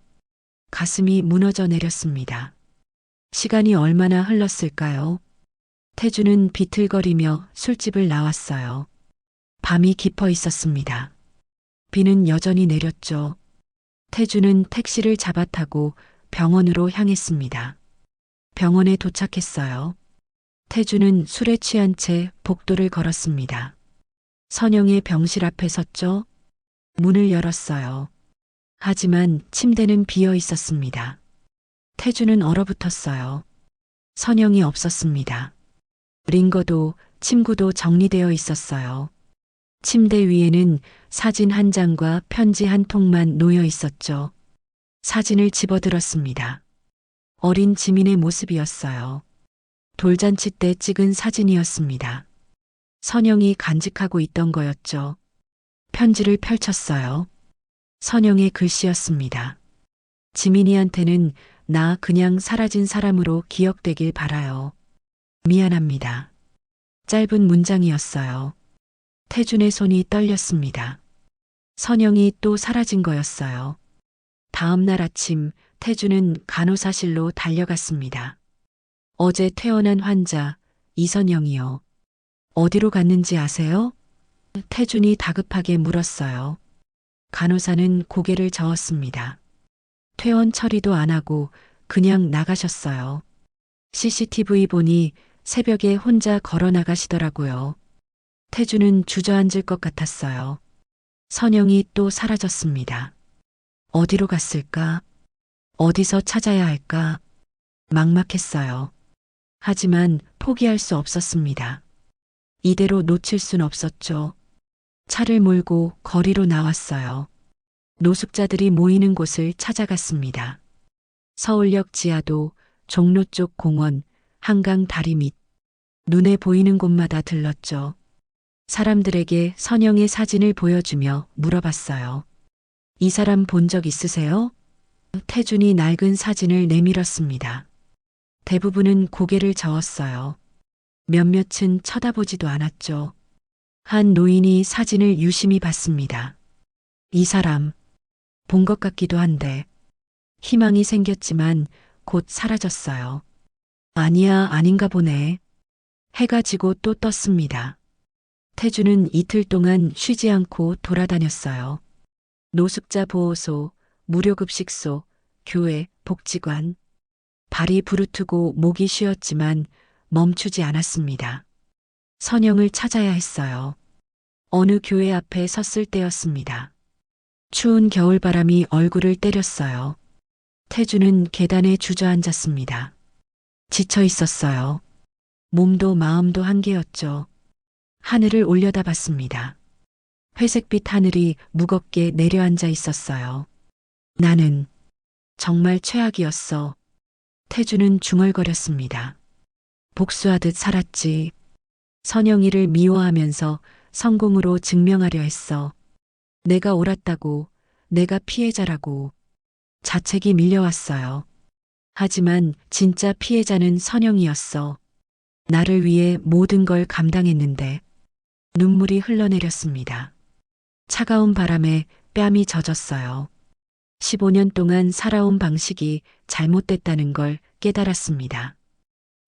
A: 가슴이 무너져 내렸습니다. 시간이 얼마나 흘렀을까요? 태주는 비틀거리며 술집을 나왔어요. 밤이 깊어 있었습니다. 비는 여전히 내렸죠. 태주는 택시를 잡아타고 병원으로 향했습니다. 병원에 도착했어요. 태주는 술에 취한 채 복도를 걸었습니다. 선영의 병실 앞에 섰죠. 문을 열었어요. 하지만 침대는 비어 있었습니다. 태주는 얼어붙었어요. 선영이 없었습니다. 링거도 침구도 정리되어 있었어요. 침대 위에는 사진 한 장과 편지 한 통만 놓여 있었죠. 사진을 집어들었습니다. 어린 지민의 모습이었어요. 돌잔치 때 찍은 사진이었습니다. 선영이 간직하고 있던 거였죠. 편지를 펼쳤어요. 선영의 글씨였습니다. 지민이한테는 나 그냥 사라진 사람으로 기억되길 바라요. 미안합니다. 짧은 문장이었어요. 태준의 손이 떨렸습니다. 선영이 또 사라진 거였어요. 다음 날 아침 태준은 간호사실로 달려갔습니다. 어제 퇴원한 환자 이선영이요. 어디로 갔는지 아세요? 태준이 다급하게 물었어요. 간호사는 고개를 저었습니다. 퇴원 처리도 안 하고 그냥 나가셨어요. CCTV 보니 새벽에 혼자 걸어 나가시더라고요. 태주는 주저앉을 것 같았어요. 선영이 또 사라졌습니다. 어디로 갔을까? 어디서 찾아야 할까? 막막했어요. 하지만 포기할 수 없었습니다. 이대로 놓칠 순 없었죠. 차를 몰고 거리로 나왔어요. 노숙자들이 모이는 곳을 찾아갔습니다. 서울역 지하도, 종로 쪽 공원, 한강 다리 밑, 눈에 보이는 곳마다 들렀죠. 사람들에게 선영의 사진을 보여주며 물어봤어요. 이 사람 본 적 있으세요? 태준이 낡은 사진을 내밀었습니다. 대부분은 고개를 저었어요. 몇몇은 쳐다보지도 않았죠. 한 노인이 사진을 유심히 봤습니다. 이 사람, 본 것 같기도 한데, 희망이 생겼지만 곧 사라졌어요. 아니야, 아닌가 보네. 해가 지고 또 떴습니다. 태주는 이틀 동안 쉬지 않고 돌아다녔어요. 노숙자 보호소, 무료급식소, 교회, 복지관. 발이 부르트고 목이 쉬었지만 멈추지 않았습니다. 선영을 찾아야 했어요. 어느 교회 앞에 섰을 때였습니다. 추운 겨울바람이 얼굴을 때렸어요. 태주는 계단에 주저앉았습니다. 지쳐 있었어요. 몸도 마음도 한계였죠. 하늘을 올려다봤습니다. 회색빛 하늘이 무겁게 내려앉아 있었어요. 나는 정말 최악이었어. 태주는 중얼거렸습니다. 복수하듯 살았지. 선영이를 미워하면서 성공으로 증명하려 했어. 내가 옳았다고, 내가 피해자라고. 자책이 밀려왔어요. 하지만 진짜 피해자는 선영이었어. 나를 위해 모든 걸 감당했는데 눈물이 흘러내렸습니다. 차가운 바람에 뺨이 젖었어요. 15년 동안 살아온 방식이 잘못됐다는 걸 깨달았습니다.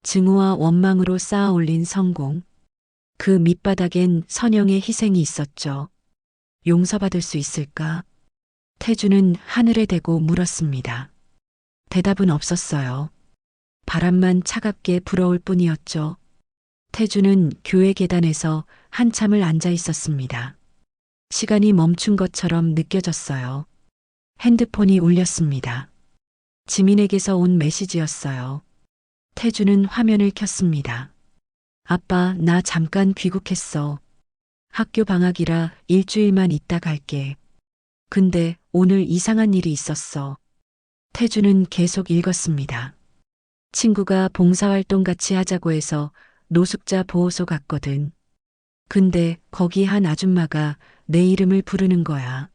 A: 증오와 원망으로 쌓아 올린 성공. 그 밑바닥엔 선영의 희생이 있었죠. 용서받을 수 있을까? 태주는 하늘에 대고 물었습니다. 대답은 없었어요. 바람만 차갑게 불어올 뿐이었죠. 태주는 교회 계단에서 한참을 앉아 있었습니다. 시간이 멈춘 것처럼 느껴졌어요. 핸드폰이 울렸습니다. 지민에게서 온 메시지였어요. 태주는 화면을 켰습니다. 아빠, 나 잠깐 귀국했어. 학교 방학이라 일주일만 있다 갈게. 근데 오늘 이상한 일이 있었어. 태주는 계속 읽었습니다. 친구가 봉사활동 같이 하자고 해서 노숙자 보호소 갔거든. 근데 거기 한 아줌마가 내 이름을 부르는 거야.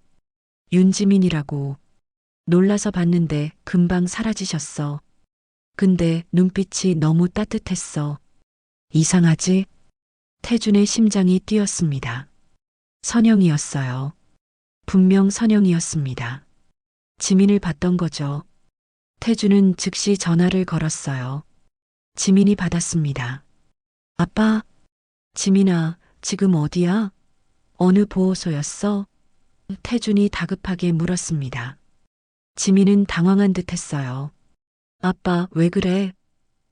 A: 윤지민이라고. 놀라서 봤는데 금방 사라지셨어. 근데 눈빛이 너무 따뜻했어. 이상하지? 태준의 심장이 뛰었습니다. 선영이었어요. 분명 선영이었습니다. 지민을 봤던 거죠. 태준은 즉시 전화를 걸었어요. 지민이 받았습니다. 아빠, 지민아, 지금 어디야? 어느 보호소였어? 태준이 다급하게 물었습니다. 지민은 당황한 듯 했어요. 아빠, 왜 그래?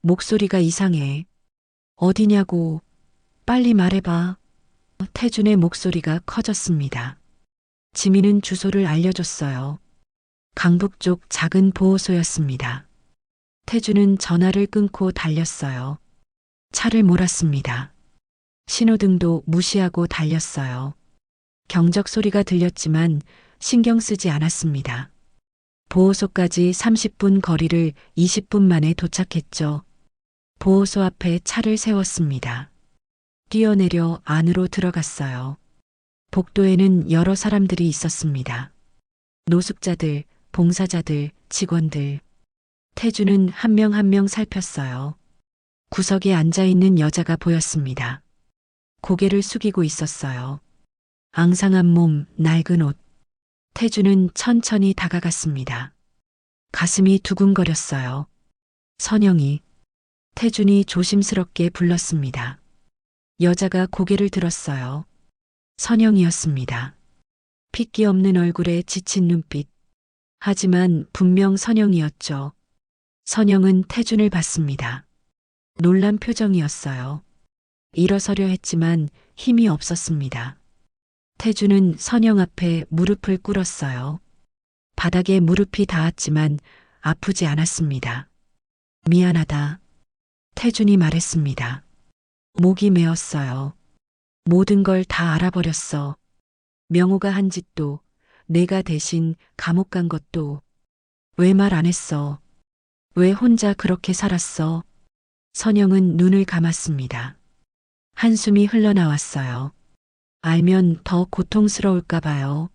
A: 목소리가 이상해. 어디냐고. 빨리 말해봐. 태준의 목소리가 커졌습니다. 지민은 주소를 알려줬어요. 강북 쪽 작은 보호소였습니다. 태준은 전화를 끊고 달렸어요. 차를 몰았습니다. 신호등도 무시하고 달렸어요. 경적 소리가 들렸지만 신경 쓰지 않았습니다. 보호소까지 30분 거리를 20분 만에 도착했죠. 보호소 앞에 차를 세웠습니다. 뛰어내려 안으로 들어갔어요. 복도에는 여러 사람들이 있었습니다. 노숙자들, 봉사자들, 직원들. 태주는 한 명 한 명 살폈어요. 구석에 앉아있는 여자가 보였습니다. 고개를 숙이고 있었어요. 앙상한 몸, 낡은 옷. 태주는 천천히 다가갔습니다. 가슴이 두근거렸어요. 선영이. 태준이 조심스럽게 불렀습니다. 여자가 고개를 들었어요. 선영이었습니다. 핏기 없는 얼굴에 지친 눈빛. 하지만 분명 선영이었죠. 선영은 태준을 봤습니다. 놀란 표정이었어요. 일어서려 했지만 힘이 없었습니다. 태준은 선영 앞에 무릎을 꿇었어요. 바닥에 무릎이 닿았지만 아프지 않았습니다. 미안하다. 태준이 말했습니다. 목이 메었어요. 모든 걸 다 알아버렸어. 명호가 한 짓도, 내가 대신 감옥 간 것도. 왜 말 안 했어? 왜 혼자 그렇게 살았어? 선영은 눈을 감았습니다. 한숨이 흘러나왔어요. 알면 더 고통스러울까 봐요.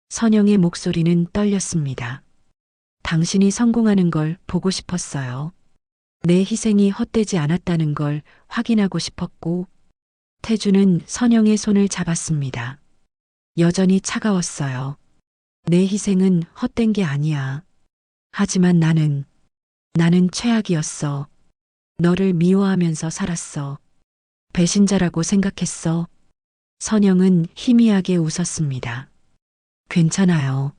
A: 선영의 목소리는 떨렸습니다. 당신이 성공하는 걸 보고 싶었어요. 내 희생이 헛되지 않았다는 걸 확인하고 싶었고. 태주는 선영의 손을 잡았습니다. 여전히 차가웠어요. 내 희생은 헛된 게 아니야. 하지만 나는 최악이었어. 너를 미워하면서 살았어. 배신자라고 생각했어. 선영은 희미하게 웃었습니다. 괜찮아요.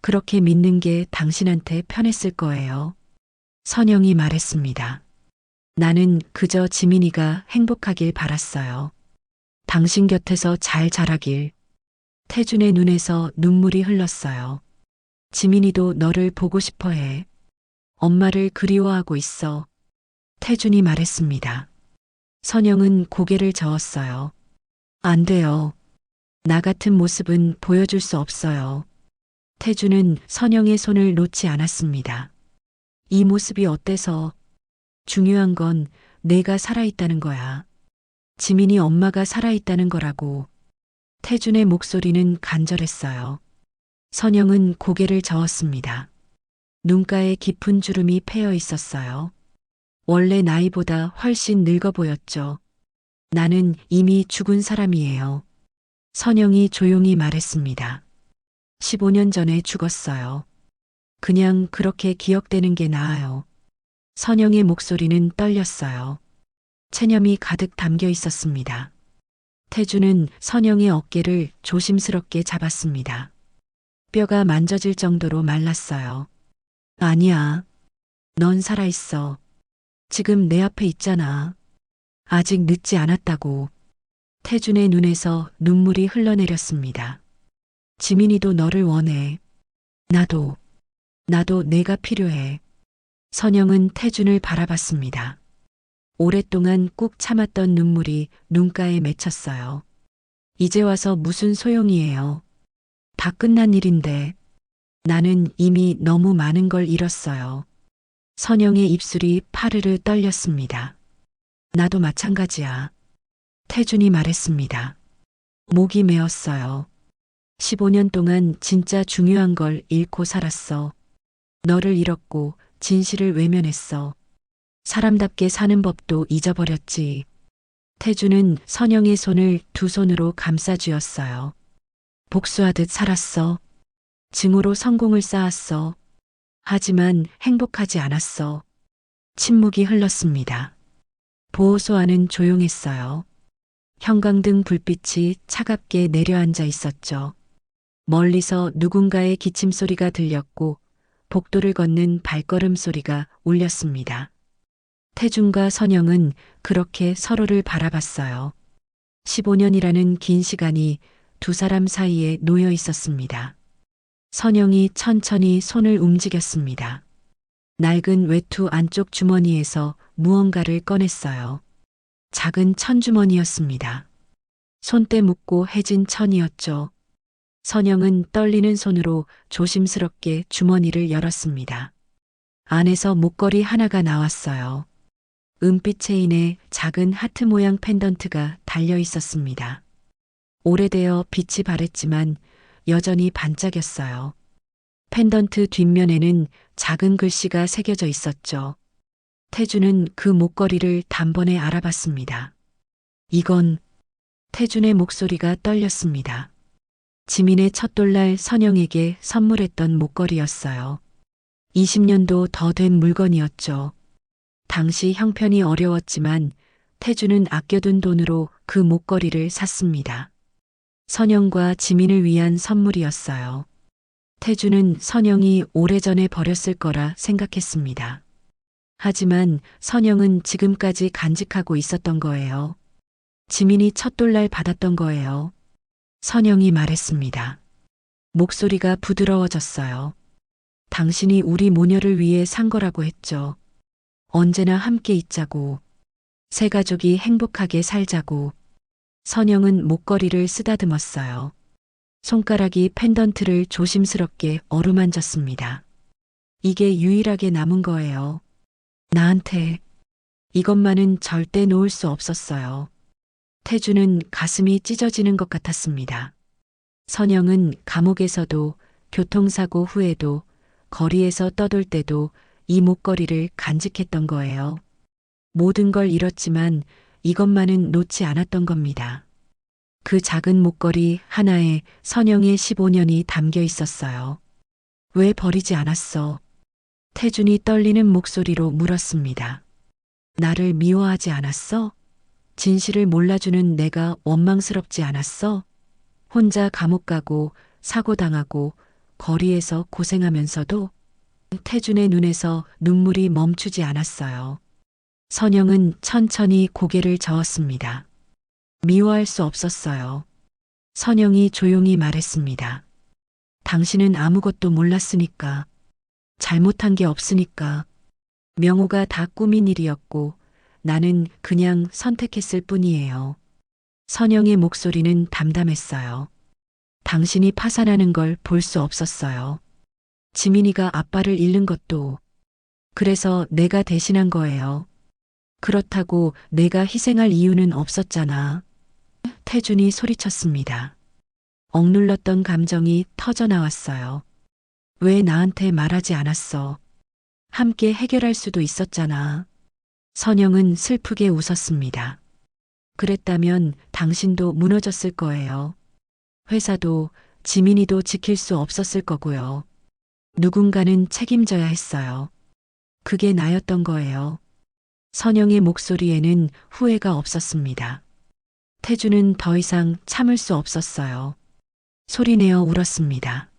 A: 그렇게 믿는 게 당신한테 편했을 거예요. 선영이 말했습니다. 나는 그저 지민이가 행복하길 바랐어요. 당신 곁에서 잘 자라길. 태준의 눈에서 눈물이 흘렀어요. 지민이도 너를 보고 싶어 해. 엄마를 그리워하고 있어. 태준이 말했습니다. 선영은 고개를 저었어요. 안 돼요. 나 같은 모습은 보여줄 수 없어요. 태준은 선영의 손을 놓지 않았습니다. 이 모습이 어때서? 중요한 건 내가 살아있다는 거야. 지민이 엄마가 살아있다는 거라고. 태준의 목소리는 간절했어요. 선영은 고개를 저었습니다. 눈가에 깊은 주름이 패여 있었어요. 원래 나이보다 훨씬 늙어 보였죠. 나는 이미 죽은 사람이에요. 선영이 조용히 말했습니다. 15년 전에 죽었어요. 그냥 그렇게 기억되는 게 나아요. 선영의 목소리는 떨렸어요. 체념이 가득 담겨 있었습니다. 태주는 선영의 어깨를 조심스럽게 잡았습니다. 뼈가 만져질 정도로 말랐어요. 아니야. 넌 살아있어. 지금 내 앞에 있잖아. 아직 늦지 않았다고. 태준의 눈에서 눈물이 흘러내렸습니다. 지민이도 너를 원해. 나도 내가 필요해. 선영은 태준을 바라봤습니다. 오랫동안 꾹 참았던 눈물이 눈가에 맺혔어요. 이제 와서 무슨 소용이에요. 다 끝난 일인데. 나는 이미 너무 많은 걸 잃었어요. 선영의 입술이 파르르 떨렸습니다. 나도 마찬가지야. 태준이 말했습니다. 목이 메었어요. 15년 동안 진짜 중요한 걸 잃고 살았어. 너를 잃었고 진실을 외면했어. 사람답게 사는 법도 잊어버렸지. 태주는 선영의 손을 두 손으로 감싸쥐었어요. 복수하듯 살았어. 증오로 성공을 쌓았어. 하지만 행복하지 않았어. 침묵이 흘렀습니다. 보호소 안은 조용했어요. 형광등 불빛이 차갑게 내려앉아 있었죠. 멀리서 누군가의 기침 소리가 들렸고 복도를 걷는 발걸음 소리가 울렸습니다. 태준과 선영은 그렇게 서로를 바라봤어요. 15년이라는 긴 시간이 두 사람 사이에 놓여 있었습니다. 선영이 천천히 손을 움직였습니다. 낡은 외투 안쪽 주머니에서 무언가를 꺼냈어요. 작은 천주머니였습니다. 손때 묻고 해진 천이었죠. 선영은 떨리는 손으로 조심스럽게 주머니를 열었습니다. 안에서 목걸이 하나가 나왔어요. 은빛 체인에 작은 하트 모양 펜던트가 달려 있었습니다. 오래되어 빛이 바랬지만 여전히 반짝였어요. 펜던트 뒷면에는 작은 글씨가 새겨져 있었죠. 태준은 그 목걸이를 단번에 알아봤습니다. 이건 태준의 목소리가 떨렸습니다. 지민의 첫돌날 선영에게 선물했던 목걸이였어요. 20년도 더 된 물건이었죠. 당시 형편이 어려웠지만 태준은 아껴둔 돈으로 그 목걸이를 샀습니다. 선영과 지민을 위한 선물이었어요. 태준은 선영이 오래전에 버렸을 거라 생각했습니다. 하지만 선영은 지금까지 간직하고 있었던 거예요. 지민이 첫돌날 받았던 거예요. 선영이 말했습니다. 목소리가 부드러워졌어요. 당신이 우리 모녀를 위해 산 거라고 했죠. 언제나 함께 있자고. 세 가족이 행복하게 살자고. 선영은 목걸이를 쓰다듬었어요. 손가락이 펜던트를 조심스럽게 어루만졌습니다. 이게 유일하게 남은 거예요. 나한테. 이것만은 절대 놓을 수 없었어요. 태주는 가슴이 찢어지는 것 같았습니다. 선영은 감옥에서도 교통사고 후에도 거리에서 떠돌 때도 이 목걸이를 간직했던 거예요. 모든 걸 잃었지만 이것만은 놓지 않았던 겁니다. 그 작은 목걸이 하나에 선영의 15년이 담겨 있었어요. 왜 버리지 않았어? 태준이 떨리는 목소리로 물었습니다. 나를 미워하지 않았어? 진실을 몰라주는 내가 원망스럽지 않았어? 혼자 감옥 가고 사고당하고 거리에서 고생하면서도 태준의 눈에서 눈물이 멈추지 않았어요. 선영은 천천히 고개를 저었습니다. 미워할 수 없었어요. 선영이 조용히 말했습니다. 당신은 아무것도 몰랐으니까, 잘못한 게 없으니까, 명호가 다 꾸민 일이었고, 나는 그냥 선택했을 뿐이에요. 선영의 목소리는 담담했어요. 당신이 파산하는 걸 볼 수 없었어요. 지민이가 아빠를 잃는 것도, 그래서 내가 대신한 거예요. 그렇다고 내가 희생할 이유는 없었잖아. 태준이 소리쳤습니다. 억눌렀던 감정이 터져 나왔어요. 왜 나한테 말하지 않았어? 함께 해결할 수도 있었잖아. 선영은 슬프게 웃었습니다. 그랬다면 당신도 무너졌을 거예요. 회사도 지민이도 지킬 수 없었을 거고요. 누군가는 책임져야 했어요. 그게 나였던 거예요. 선영의 목소리에는 후회가 없었습니다. 태주는 더 이상 참을 수 없었어요. 소리내어 울었습니다.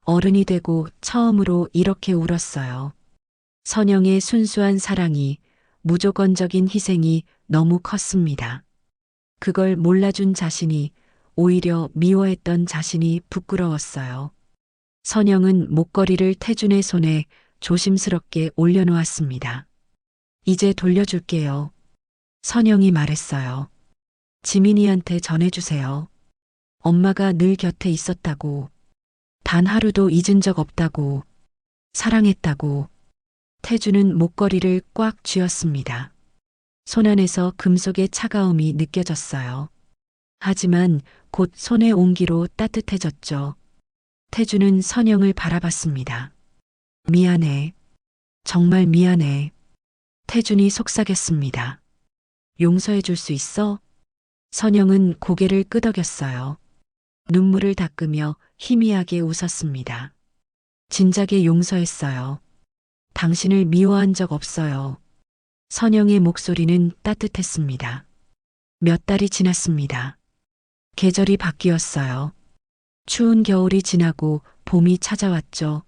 A: 어른이 되고 처음으로 이렇게 울었어요. 선영의 순수한 사랑이, 무조건적인 희생이 너무 컸습니다. 그걸 몰라준 자신이, 오히려 미워했던 자신이 부끄러웠어요. 선영은 목걸이를 태준의 손에 조심스럽게 올려놓았습니다. 이제 돌려줄게요. 선영이 말했어요. 지민이한테 전해주세요. 엄마가 늘 곁에 있었다고. 단 하루도 잊은 적 없다고. 사랑했다고. 태주는 목걸이를 꽉 쥐었습니다. 손 안에서 금속의 차가움이 느껴졌어요. 하지만 곧 손에 온기로 따뜻해졌죠. 태주는 선영을 바라봤습니다. 미안해. 정말 미안해. 태준이 속삭였습니다. 용서해 줄 수 있어? 선영은 고개를 끄덕였어요. 눈물을 닦으며 희미하게 웃었습니다. 진작에 용서했어요. 당신을 미워한 적 없어요. 선영의 목소리는 따뜻했습니다. 몇 달이 지났습니다. 계절이 바뀌었어요. 추운 겨울이 지나고 봄이 찾아왔죠.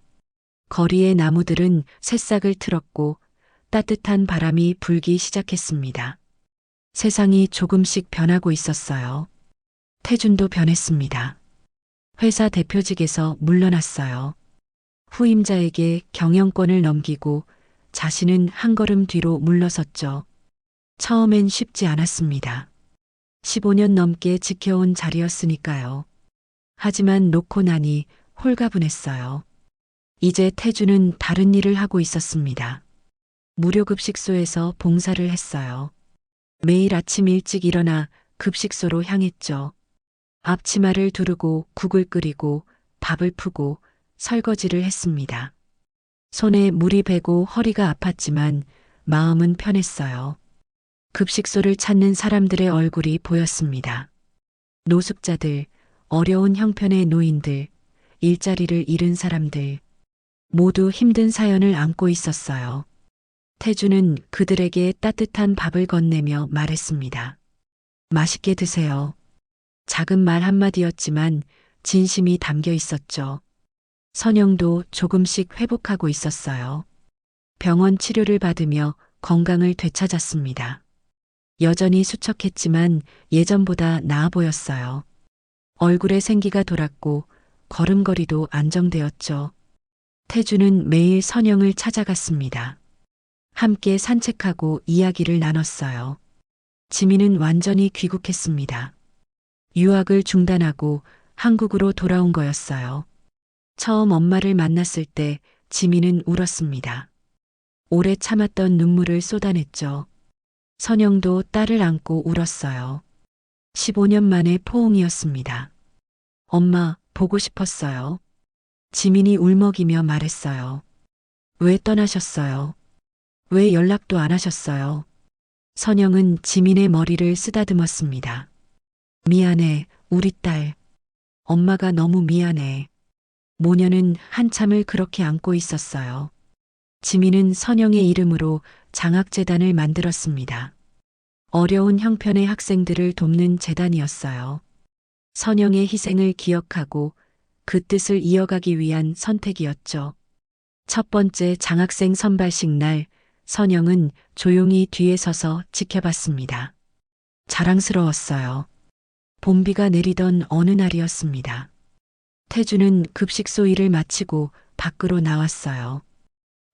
A: 거리의 나무들은 새싹을 틀었고 따뜻한 바람이 불기 시작했습니다. 세상이 조금씩 변하고 있었어요. 태준도 변했습니다. 회사 대표직에서 물러났어요. 후임자에게 경영권을 넘기고 자신은 한 걸음 뒤로 물러섰죠. 처음엔 쉽지 않았습니다. 15년 넘게 지켜온 자리였으니까요. 하지만 놓고 나니 홀가분했어요. 이제 태주는 다른 일을 하고 있었습니다. 무료급식소에서 봉사를 했어요. 매일 아침 일찍 일어나 급식소로 향했죠. 앞치마를 두르고 국을 끓이고 밥을 푸고 설거지를 했습니다. 손에 물이 배고 허리가 아팠지만 마음은 편했어요. 급식소를 찾는 사람들의 얼굴이 보였습니다. 노숙자들, 어려운 형편의 노인들, 일자리를 잃은 사람들, 모두 힘든 사연을 안고 있었어요. 태주는 그들에게 따뜻한 밥을 건네며 말했습니다. 맛있게 드세요. 작은 말 한마디였지만 진심이 담겨 있었죠. 선영도 조금씩 회복하고 있었어요. 병원 치료를 받으며 건강을 되찾았습니다. 여전히 수척했지만 예전보다 나아 보였어요. 얼굴에 생기가 돌았고 걸음걸이도 안정되었죠. 태주는 매일 선영을 찾아갔습니다. 함께 산책하고 이야기를 나눴어요. 지민은 완전히 귀국했습니다. 유학을 중단하고 한국으로 돌아온 거였어요. 처음 엄마를 만났을 때 지민은 울었습니다. 오래 참았던 눈물을 쏟아냈죠. 선영도 딸을 안고 울었어요. 15년 만에 포옹이었습니다. 엄마, 보고 싶었어요. 지민이 울먹이며 말했어요. 왜 떠나셨어요? 왜 연락도 안 하셨어요? 선영은 지민의 머리를 쓰다듬었습니다. 미안해, 우리 딸. 엄마가 너무 미안해. 모녀는 한참을 그렇게 안고 있었어요. 지민은 선영의 이름으로 장학재단을 만들었습니다. 어려운 형편의 학생들을 돕는 재단이었어요. 선영의 희생을 기억하고 그 뜻을 이어가기 위한 선택이었죠. 첫 번째 장학생 선발식 날, 선영은 조용히 뒤에 서서 지켜봤습니다. 자랑스러웠어요. 봄비가 내리던 어느 날이었습니다. 태주는 급식소 일을 마치고 밖으로 나왔어요.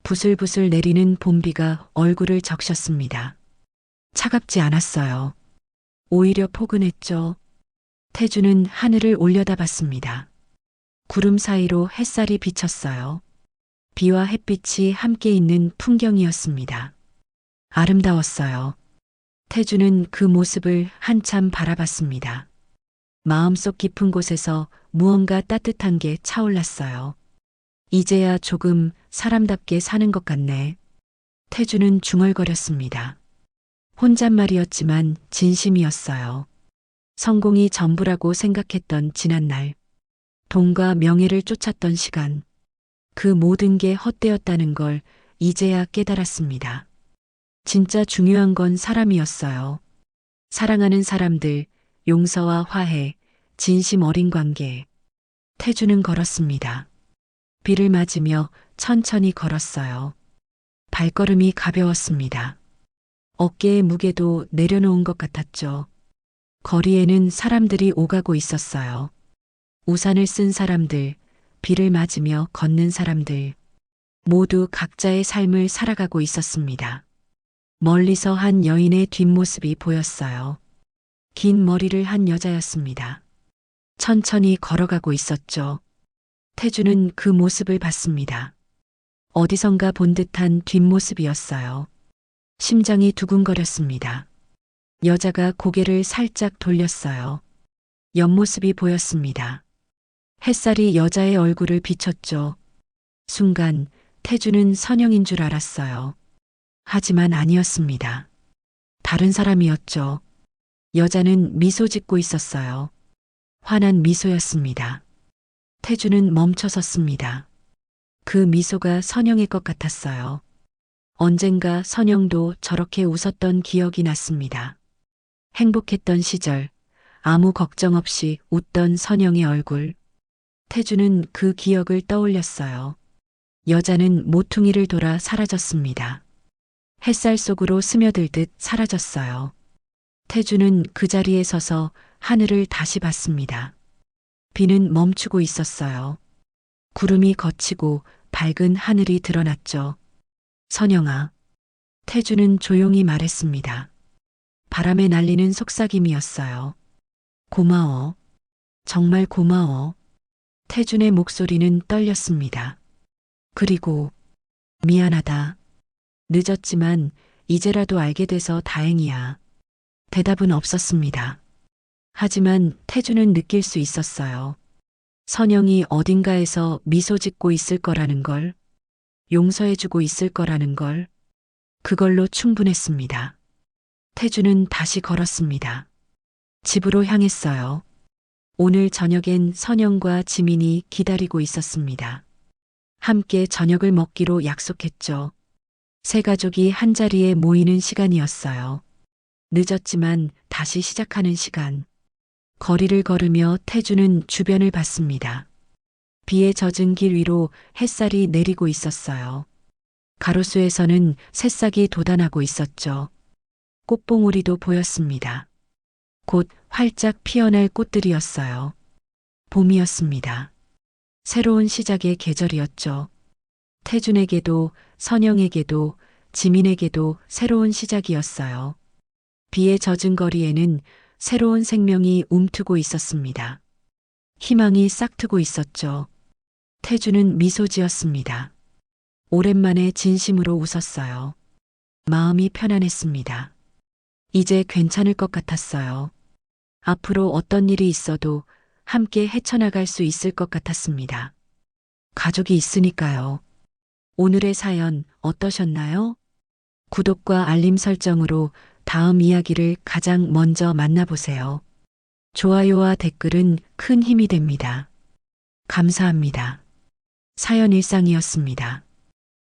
A: 부슬부슬 내리는 봄비가 얼굴을 적셨습니다. 차갑지 않았어요. 오히려 포근했죠. 태주는 하늘을 올려다봤습니다. 구름 사이로 햇살이 비쳤어요. 비와 햇빛이 함께 있는 풍경이었습니다. 아름다웠어요. 태주는 그 모습을 한참 바라봤습니다. 마음속 깊은 곳에서 무언가 따뜻한 게 차올랐어요. 이제야 조금 사람답게 사는 것 같네. 태주는 중얼거렸습니다. 혼잣말이었지만 진심이었어요. 성공이 전부라고 생각했던 지난날, 돈과 명예를 쫓았던 시간, 그 모든 게 헛되었다는 걸 이제야 깨달았습니다. 진짜 중요한 건 사람이었어요. 사랑하는 사람들, 용서와 화해, 진심 어린 관계. 태주는 걸었습니다. 비를 맞으며 천천히 걸었어요. 발걸음이 가벼웠습니다. 어깨의 무게도 내려놓은 것 같았죠. 거리에는 사람들이 오가고 있었어요. 우산을 쓴 사람들, 비를 맞으며 걷는 사람들, 모두 각자의 삶을 살아가고 있었습니다. 멀리서 한 여인의 뒷모습이 보였어요. 긴 머리를 한 여자였습니다. 천천히 걸어가고 있었죠. 태주는 그 모습을 봤습니다. 어디선가 본 듯한 뒷모습이었어요. 심장이 두근거렸습니다. 여자가 고개를 살짝 돌렸어요. 옆모습이 보였습니다. 햇살이 여자의 얼굴을 비췄죠. 순간 태주는 선영인 줄 알았어요. 하지만 아니었습니다. 다른 사람이었죠. 여자는 미소 짓고 있었어요. 환한 미소였습니다. 태주는 멈춰 섰습니다. 그 미소가 선영일 것 같았어요. 언젠가 선영도 저렇게 웃었던 기억이 났습니다. 행복했던 시절, 아무 걱정 없이 웃던 선영의 얼굴. 태주는 그 기억을 떠올렸어요. 여자는 모퉁이를 돌아 사라졌습니다. 햇살 속으로 스며들듯 사라졌어요. 태주는 그 자리에 서서 하늘을 다시 봤습니다. 비는 멈추고 있었어요. 구름이 걷히고 밝은 하늘이 드러났죠. 선영아. 태주는 조용히 말했습니다. 바람에 날리는 속삭임이었어요. 고마워. 정말 고마워. 태준의 목소리는 떨렸습니다. 그리고 미안하다. 늦었지만 이제라도 알게 돼서 다행이야. 대답은 없었습니다. 하지만 태주는 느낄 수 있었어요. 선영이 어딘가에서 미소 짓고 있을 거라는 걸, 용서해주고 있을 거라는 걸, 그걸로 충분했습니다. 태주는 다시 걸었습니다. 집으로 향했어요. 오늘 저녁엔 선영과 지민이 기다리고 있었습니다. 함께 저녁을 먹기로 약속했죠. 세 가족이 한자리에 모이는 시간이었어요. 늦었지만 다시 시작하는 시간. 거리를 걸으며 태주는 주변을 봤습니다. 비에 젖은 길 위로 햇살이 내리고 있었어요. 가로수에서는 새싹이 돋아나고 있었죠. 꽃봉오리도 보였습니다. 곧 활짝 피어날 꽃들이었어요. 봄이었습니다. 새로운 시작의 계절이었죠. 태준에게도 선영에게도 지민에게도 새로운 시작이었어요. 비에 젖은 거리에는 새로운 생명이 움트고 있었습니다. 희망이 싹트고 있었죠. 태주는 미소 지었습니다. 오랜만에 진심으로 웃었어요. 마음이 편안했습니다. 이제 괜찮을 것 같았어요. 앞으로 어떤 일이 있어도 함께 헤쳐나갈 수 있을 것 같았습니다. 가족이 있으니까요. 오늘의 사연 어떠셨나요? 구독과 알림 설정으로 다음 이야기를 가장 먼저 만나보세요. 좋아요와 댓글은 큰 힘이 됩니다. 감사합니다. 사연 일상이었습니다.